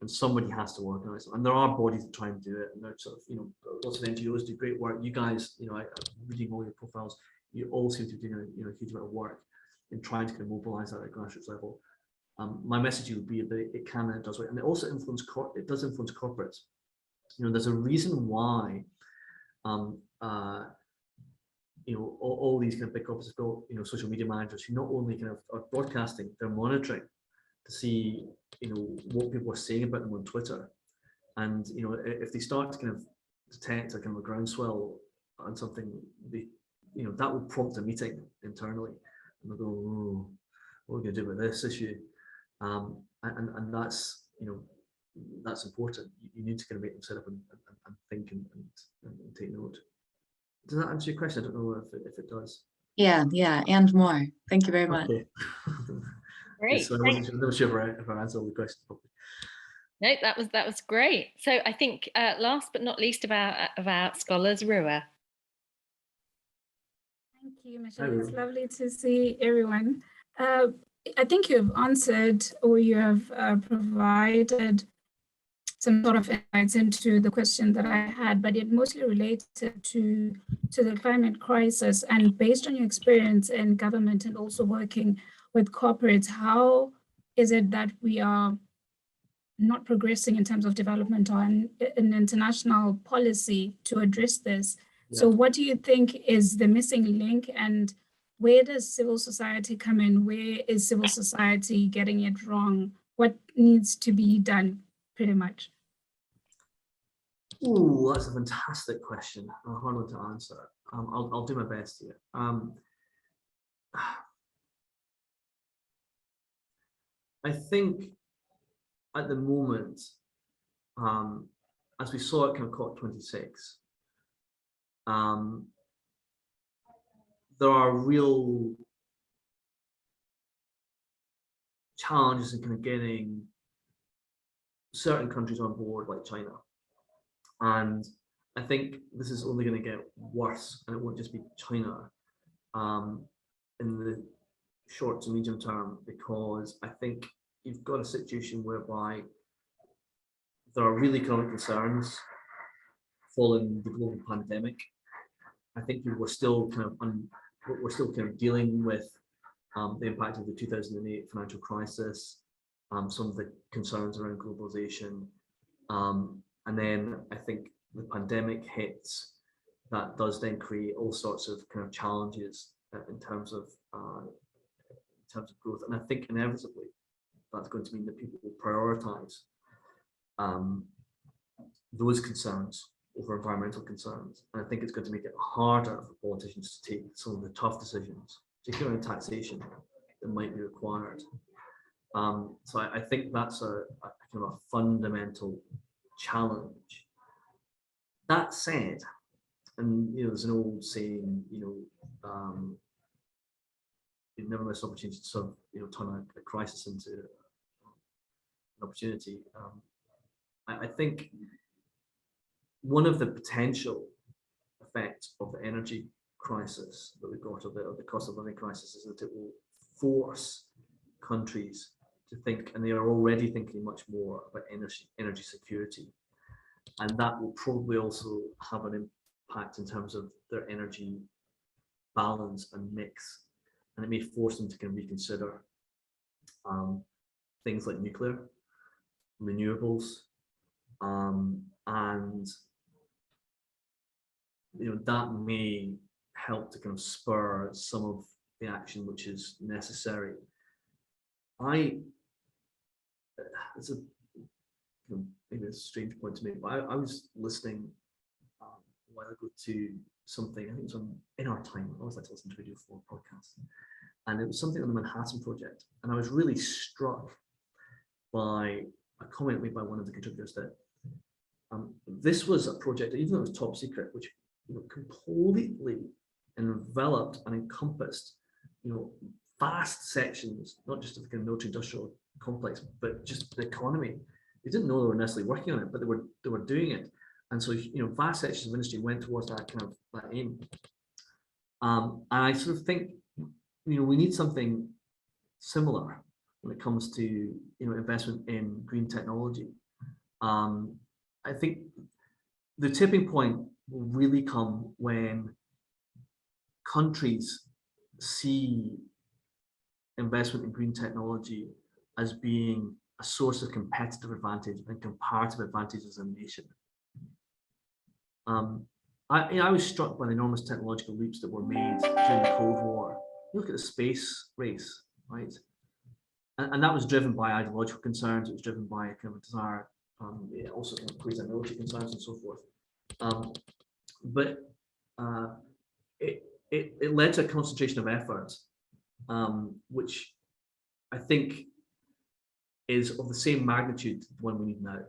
and somebody has to organise them. And there are bodies that try and do it, and there's sort of, you know, lots of NGOs do great work. You guys, you know, I'm reading all your profiles, you all seem to be doing a huge amount of work in trying to kind of mobilise that at a grassroots level. My message would be that it can and it does work, and it also it does influence corporates. You know, there's a reason why you know, all these kind of big corporates have got, you know, social media managers who not only kind of are broadcasting, they're monitoring to see, you know, what people are saying about them on Twitter. And, you know, if they start to kind of detect a kind of a groundswell on something, they, you know, that will prompt a meeting internally, and they'll go, oh, what are we going to do with this issue? And that's, you know, that's important. You need to kind of make them sit up and think and take note. Does that answer your question? I don't know if it does. Yeah, and more. Thank you very much. Okay. Great. So I wasn't sure if I answered all the questions properly. No, that was great. So I think last but not least about scholars, Rua. Thank you, Michelle. It's lovely to see everyone. I think you've answered, or you have provided some sort of insights into the question that I had, but it mostly related to the climate crisis. And based on your experience in government and also working with corporates, how is it that we are not progressing in terms of development or an international policy to address this? Yeah. So what do you think is the missing link, and where does civil society come in? Where is civil society getting it wrong? What needs to be done, pretty much? Oh, that's a fantastic question. A hard one to answer. I'll do my best here. I think at the moment, as we saw at kind of COP26, there are real challenges in kind of getting certain countries on board, like China. And I think this is only going to get worse, and it won't just be China in the short to medium term, because I think you've got a situation whereby there are real economic concerns following the global pandemic. I think we're still kind of dealing with the impact of the 2008 financial crisis, some of the concerns around globalization. And then I think the pandemic hits, that does then create all sorts of kind of challenges in terms of growth. And I think inevitably that's going to mean that people will prioritize those concerns over environmental concerns. And I think it's going to make it harder for politicians to take some of the tough decisions, particularly in taxation, that might be required. So I think that's a kind of a fundamental challenge. That said, and you know, there's an old saying, you know, you never miss an opportunity to sort of, you know, turn a crisis into an opportunity. I think one of the potential effects of the energy crisis that we've got, of the cost of living crisis, is that it will force countries to think, and they are already thinking much more about energy security, and that will probably also have an impact in terms of their energy balance and mix, and it may force them to kind of reconsider things like nuclear, renewables, and you know, that may help to kind of spur some of the action which is necessary. It's a, you know, maybe it's a strange point to make, but I was listening a while ago to something, I think it was on In Our Time. I always like to listen to Radio 4 podcasts. And it was something on the Manhattan Project. And I was really struck by a comment made by one of the contributors that this was a project, even though it was top secret, which completely enveloped and encompassed, vast sections, not just of the kind of military industrial complex, but just the economy. They didn't know they were necessarily working on it, but they were doing it. And so, vast sections of industry went towards that kind of that aim. And I sort of think, we need something similar when it comes to, investment in green technology. I think the tipping point will really come when countries see investment in green technology as being a source of competitive advantage and comparative advantage as a nation. I was struck by the enormous technological leaps that were made during the Cold War. Look at the space race, right? And that was driven by ideological concerns. It was driven by a kind of desire, also kind of creating military concerns and so forth. But it led to a concentration of effort, which I think is of the same magnitude to the one we need now.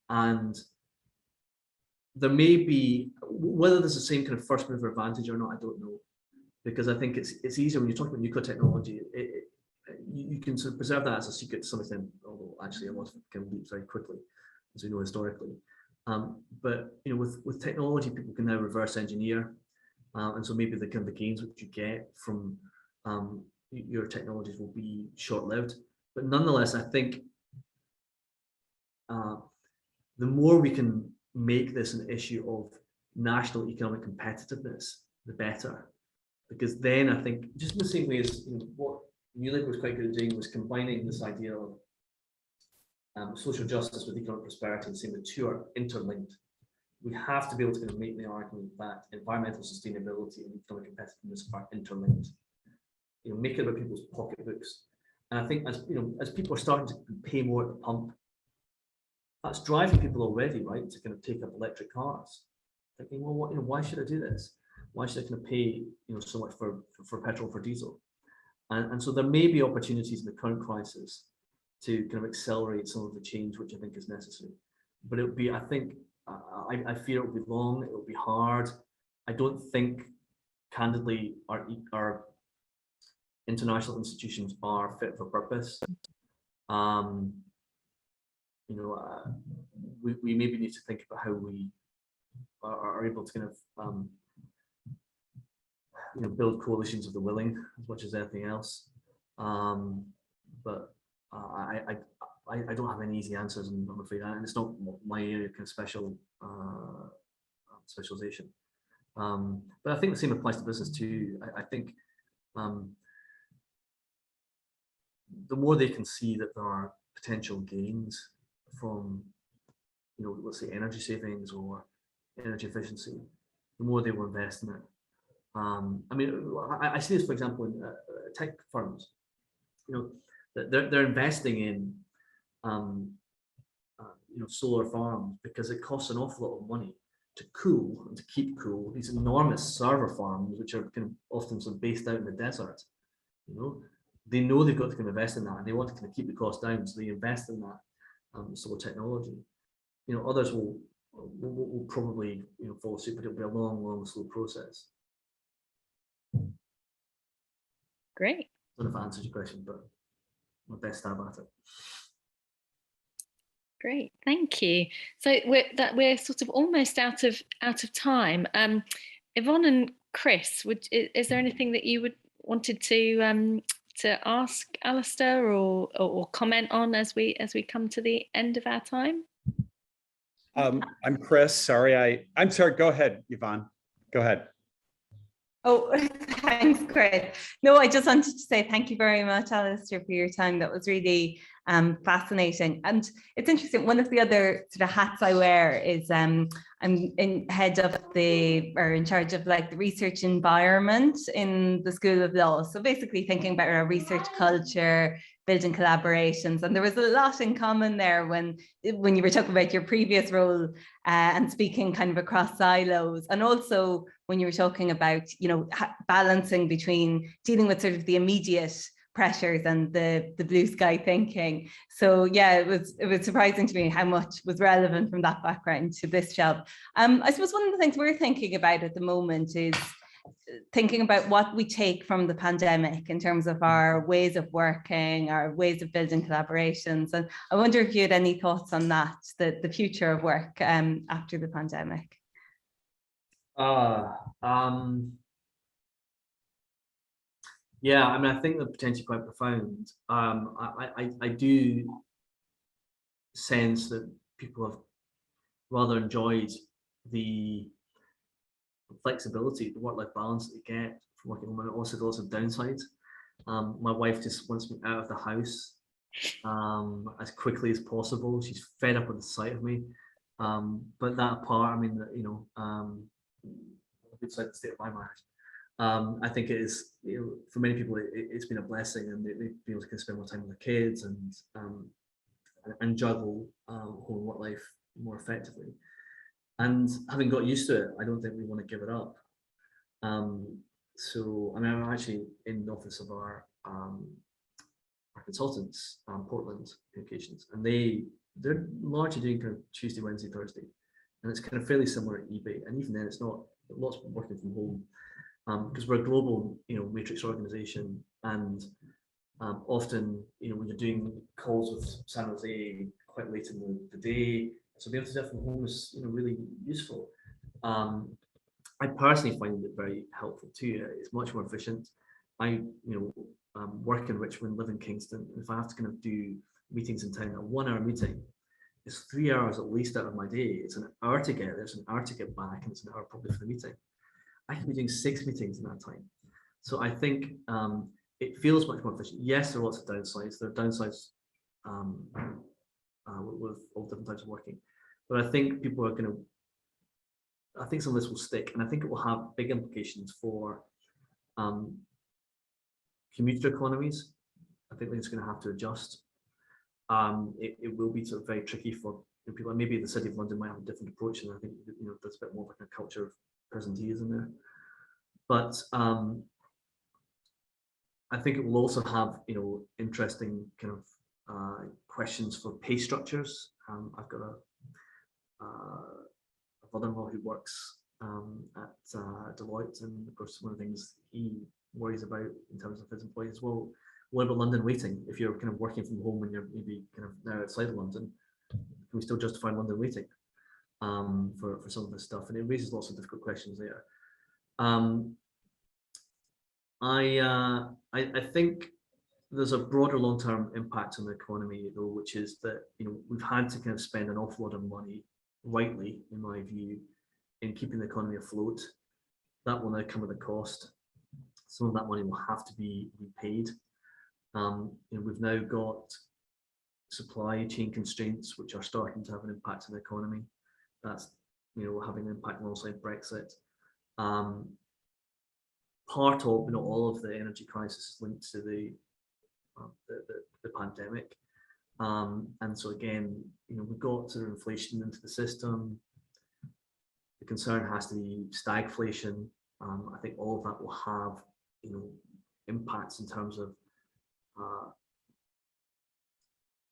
And there may be, whether there's the same kind of first mover advantage or not, I don't know, because I think it's easier when you're talking about nuclear technology. You can sort of preserve that as a secret to some extent, although actually a lot of it can leap very quickly, as we know historically. But with technology, people can now reverse engineer, and so maybe the kind of the gains which you get from your technologies will be short-lived. But nonetheless, I think the more we can make this an issue of national economic competitiveness, the better. Because then I think, just in the same way as what New Labour was quite good at doing, was combining this idea of social justice with economic prosperity and saying the two are interlinked. We have to be able to kind of make the argument that environmental sustainability and economic competitiveness are interlinked. Make it about people's pocketbooks. And I think as people are starting to pay more at the pump, that's driving people already, right, to kind of take up electric cars. Thinking, well, why should I do this? Why should I kind of pay, so much for petrol, for diesel? And so there may be opportunities in the current crisis to kind of accelerate some of the change, which I think is necessary. But it would be, I think, I fear it will be long, it will be hard. I don't think, candidly, our international institutions are fit for purpose. We maybe need to think about how we are able to kind of build coalitions of the willing as much as anything else. But I don't have any easy answers, and I'm afraid, and it's not my area of kind of specialization. But I think the same applies to business too. I think the more they can see that there are potential gains from, let's say energy savings or energy efficiency, the more they will invest in it. I see this, for example, in tech firms. They're investing in, solar farms because it costs an awful lot of money to cool and to keep cool these enormous server farms, which are kind of often sort of based out in the desert. They know they've got to kind of invest in that, and they want to kind of keep the cost down, so they invest in that solar technology. Others will probably follow suit, but it'll be a long, slow process. Great. I don't know if that answers your question, but my best stab at it. Great, thank you. So we're sort of almost out of time. Yvonne and Chris, is there anything that you wanted to ask Alasdair or comment on as we come to the end of our time? I'm Chris. Sorry, I'm sorry. Go ahead, Yvonne. Go ahead. Oh, thanks, Chris. No, I just wanted to say thank you very much, Alasdair, for your time. That was really fascinating. And it's interesting, one of the other sort of hats I wear is I'm in charge of the research environment in the School of Law. So basically thinking about our research culture, building collaborations. And there was a lot in common there when you were talking about your previous role and speaking kind of across silos, and also when you were talking about, you know, balancing between dealing with sort of the immediate pressures and the blue sky thinking. So yeah, it was surprising to me how much was relevant from that background to this job. I suppose one of the things we're thinking about at the moment is thinking about what we take from the pandemic in terms of our ways of working, our ways of building collaborations. And I wonder if you had any thoughts on that, the future of work after the pandemic. Yeah, I mean, I think they're potentially quite profound. I do sense that people have rather enjoyed the flexibility, the work-life balance that they get from working home, and also lots of downsides. My wife just wants me out of the house as quickly as possible. She's fed up with the sight of me. But that apart, I mean, you know, it's like the state of my marriage. I think it is, you know, for many people, it's been a blessing, and they've been able to spend more time with their kids and juggle home and work life more effectively. And having got used to it, I don't think we want to give it up. So, I mean, I'm actually in the office of our consultants, Portland Communications, and they're largely doing kind of Tuesday, Wednesday, Thursday, and it's kind of fairly similar at eBay. And even then, it's not, lots of working from home. Because we're a global, you know, matrix organization, and often, you know, when you're doing calls with San Jose quite late in the day, so being able to do it from home is, you know, really useful. I personally find it very helpful too. It's much more efficient. I, you know, work in Richmond, live in Kingston. If I have to kind of do meetings in town, a 1 hour meeting is 3 hours at least out of my day. It's an hour to get there, it's an hour to get back, and it's an hour probably for the meeting. I can be doing 6 meetings in that time. So I think it feels much more efficient. Yes, there are lots of downsides. There are downsides with all different types of working. But I think people are going to, I think some of this will stick, and I think it will have big implications for commuter economies. I think it's going to have to adjust. It will be sort of very tricky for people. Maybe the City of London might have a different approach, and I think, you know, there's a bit more of a culture of presenteeism there. But I think it will also have, you know, interesting kind of questions for pay structures. I've got a brother-in-law who works at Deloitte, and of course one of the things he worries about in terms of his employees, well, what about London waiting? If you're kind of working from home and you're maybe kind of now outside of London, can we still justify London waiting for some of this stuff? And it raises lots of difficult questions there. I think there's a broader long-term impact on the economy, though, which is that, you know, we've had to kind of spend an awful lot of money, rightly, in my view, in keeping the economy afloat. That will now come at a cost. Some of that money will have to be repaid. You know, we've now got supply chain constraints which are starting to have an impact on the economy. That's, you know, having an impact alongside Brexit. Part of, but not all of, the energy crisis is linked to the pandemic. And so again, you know, we've got sort of inflation into the system. The concern has to be stagflation. I think all of that will have, you know, impacts in terms of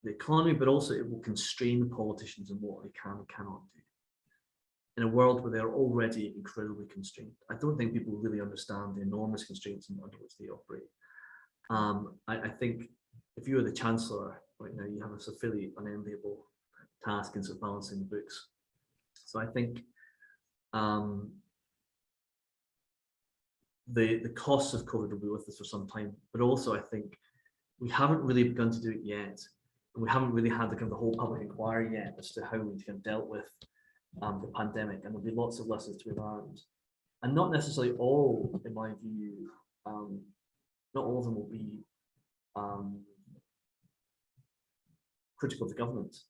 the economy, but also it will constrain politicians in what they can and cannot do. In a world where they're already incredibly constrained, I don't think people really understand the enormous constraints under which they operate. I think if you were the Chancellor right now, you have a fairly unenviable task in sort of balancing the books. So I think the costs of COVID will be with us for some time, but also I think we haven't really begun to do it yet. And we haven't really had the kind of the whole public inquiry yet as to how we kind of dealt with the pandemic, and there'll be lots of lessons to be learned. And not necessarily all, in my view, not all of them will be critical to government.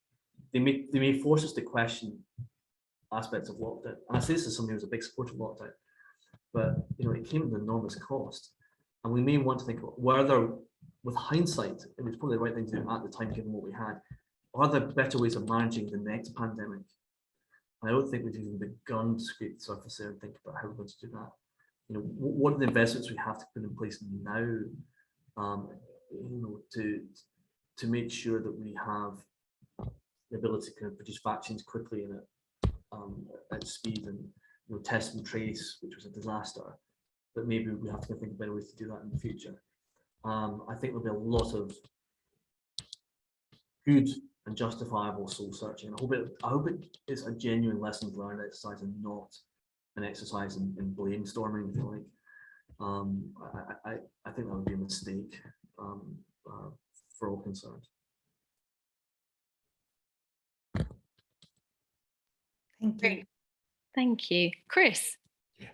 They may force us to question aspects of lockdown. And I say this as somebody who's a big supporter of lockdown, but, you know, it came at an enormous cost. And we may want to think about, were there with hindsight, it was probably the right thing to do at the time, given what we had. Are there better ways of managing the next pandemic? I don't think we've even begun to scrape the surface there and think about how we're going to do that. You know, what are the investments we have to put in place now, you know, to make sure that we have the ability to kind of produce vaccines quickly and at speed, and, you know, test and trace, which was a disaster. But maybe we have to think of better ways to do that in the future. I think there'll be a lot of good and justifiable soul searching. I hope it is a genuine lessons learned exercise and not an exercise in blame storming, if you like. I think that would be a mistake for all concerned. Thank you. Thank you. Chris.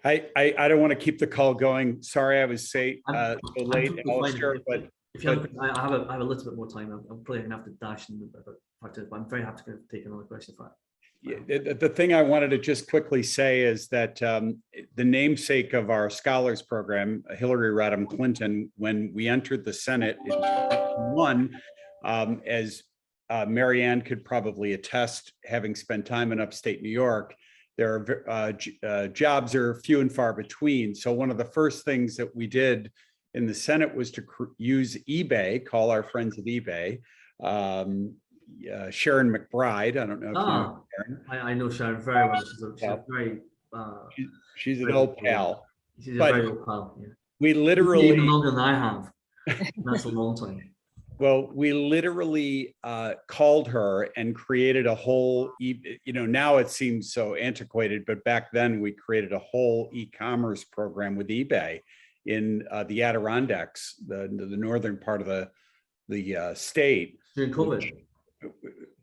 I don't want to keep the call going. Sorry, I was so late, Alasdair, but if you have, I have a little bit more time. I'm probably gonna have to dash in about 5 minutes, but I'm very happy to take another question for that. Yeah, the thing I wanted to just quickly say is that the namesake of our scholars program, Hillary Rodham Clinton, when we entered the Senate in 2001, as Marianne could probably attest, having spent time in upstate New York, there are jobs are few and far between. So one of the first things that we did in the Senate was to use eBay, call our friends at eBay. Sharon McBride, I don't know if you know Sharon. I know Sharon very well. She's an old pal. She's a very old pal. Yeah. We literally, even longer than I have. That's a long time. Well, we literally called her and created a whole, you know, now it seems so antiquated, but back then we created a whole e-commerce program with eBay in the Adirondacks, the northern part of the state. During COVID?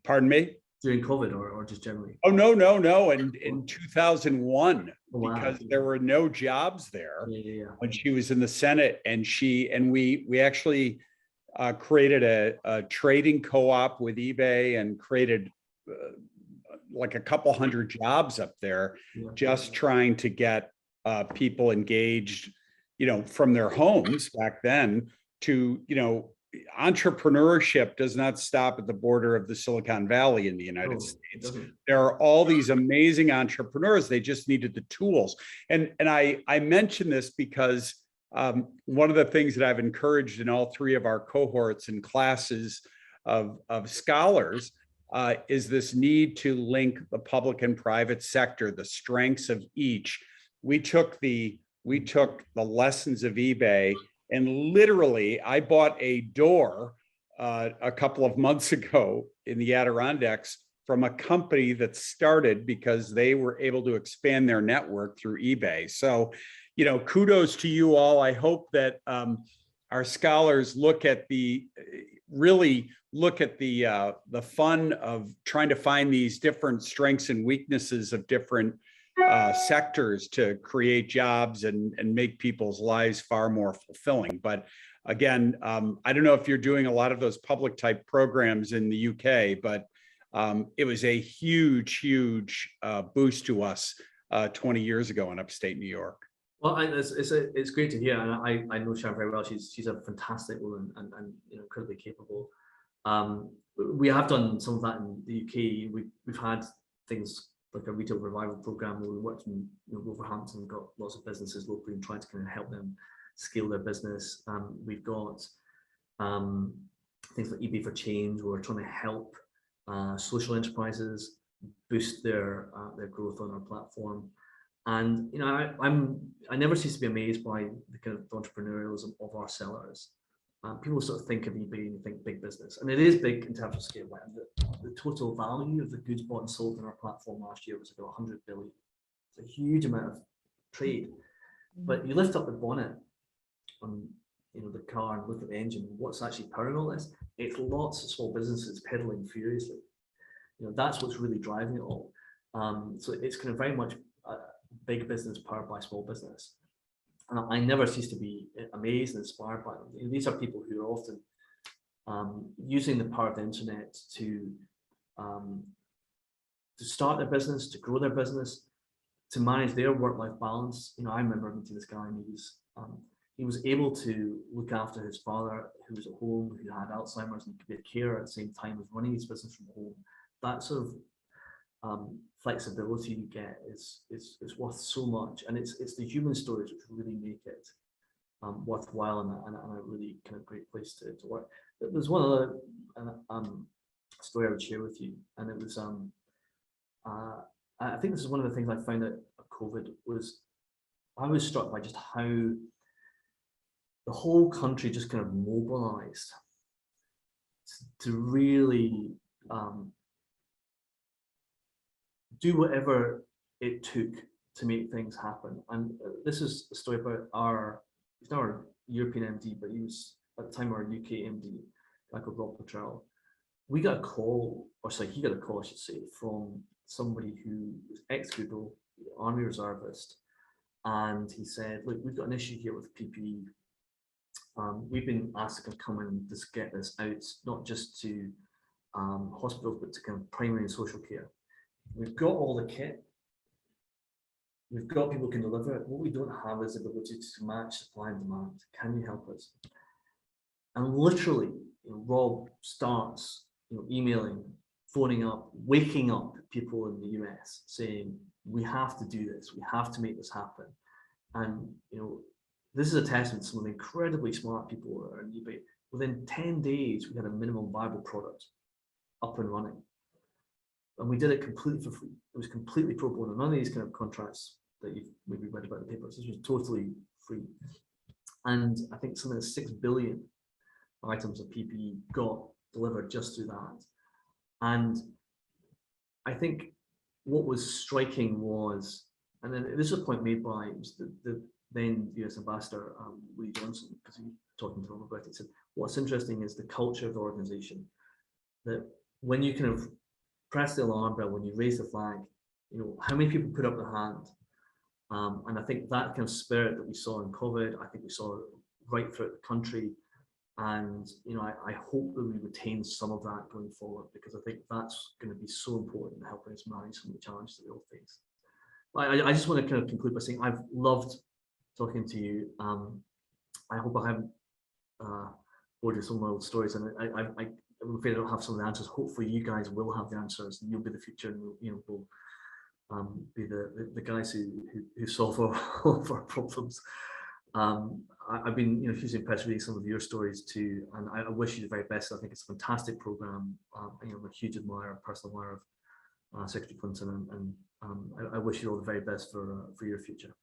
Pardon me? During COVID or just generally? Oh, no. In 2001, wow. Because there were no jobs there when she was in the Senate, and we actually created a trading co-op with eBay and created like a couple hundred jobs up there, just trying to get people engaged, you know, from their homes back then to, you know, entrepreneurship does not stop at the border of the Silicon Valley in the United States. There are all these amazing entrepreneurs. They just needed the tools. And I mention this because one of the things that I've encouraged in all 3 of our cohorts and classes of scholars is this need to link the public and private sector, the strengths of each. We took the lessons of eBay, and literally I bought a door a couple of months ago in the Adirondacks from a company that started because they were able to expand their network through eBay. So, you know, kudos to you all. I hope that our scholars really look at the fun of trying to find these different strengths and weaknesses of different sectors to create jobs and make people's lives far more fulfilling. But again, I don't know if you're doing a lot of those public type programs in the UK, but it was a huge boost to us 20 years ago in upstate New York. Well, it's great to hear, and I know Sharon very well. She's a fantastic woman and you know, incredibly capable. We have done some of that in the UK. We've had things like a retail revival program where we worked in, you know, Wolverhampton, got lots of businesses locally and trying to kind of help them scale their business. We've got things like eBay for Change, where we're trying to help social enterprises boost their growth on our platform. And you know, I never cease to be amazed by the kind of entrepreneurialism of our sellers. People sort of think of eBay and think big business, and it is big in terms of scale. The total value of the goods bought and sold on our platform last year was about 100 billion. It's a huge amount of trade. But you lift up the bonnet on, you know, the car and look at the engine. What's actually powering all this? It's lots of small businesses pedaling furiously. You know, that's what's really driving it all. So it's kind of very much big business powered by small business. And I never cease to be amazed and inspired by them. You know, these are people who are often using the power of the internet to start their business, to grow their business, to manage their work-life balance. You know, I remember meeting this guy, and he was able to look after his father, who was at home, who had Alzheimer's, and could be a carer at the same time as running his business from home. That sort of flexibility you get is worth so much, and it's the human stories which really make it worthwhile and a really kind of great place to work. There's one other story I would share with you, and it was I think this is one of the things I found out of COVID was I was struck by just how the whole country just kind of mobilized to really do whatever it took to make things happen. And this is a story about he's not our European MD, but he was at the time our UK MD, a guy called Rob Patrell. We got a call, or sorry, he got a call, I should say, from somebody who was ex-Google, Army reservist, and he said, look, we've got an issue here with PPE. We've been asked to come in and just get this out, not just to hospitals, but to kind of primary and social care. We've got all the kit. We've got people who can deliver it. What we don't have is the ability to match supply and demand. Can you help us? And literally, Rob starts emailing, phoning up, waking up people in the US saying, we have to do this. We have to make this happen. And this is a testament to some of the incredibly smart people who are on eBay. Within 10 days, we had a minimum viable product up and running. And we did it completely for free. It was completely pro bono. None of these kind of contracts that you've maybe read about in the papers. This was totally free. And I think something like 6 billion items of PPE got delivered just through that. And I think what was striking was, and then this was a point made by the then US Ambassador, Lee Johnson, because he was talking to him about it, he said, what's interesting is the culture of the organization, that when you kind of press the alarm bell, when you raise the flag, how many people put up their hand? And I think that kind of spirit that we saw in COVID, I think we saw right throughout the country. And I hope that we retain some of that going forward, because I think that's going to be so important in helping us manage some of the challenges that we all face. I just want to kind of conclude by saying I've loved talking to you. I hope I haven't bored you with some of my old stories, and I'm afraid I don't have some of the answers. Hopefully you guys will have the answers, and you'll be the future, and we'll be the guys who solve all of our problems. I've been hugely impressed reading some of your stories too, and I wish you the very best. I think it's a fantastic program. I'm a huge personal admirer of Secretary Clinton, and I wish you all the very best for your future.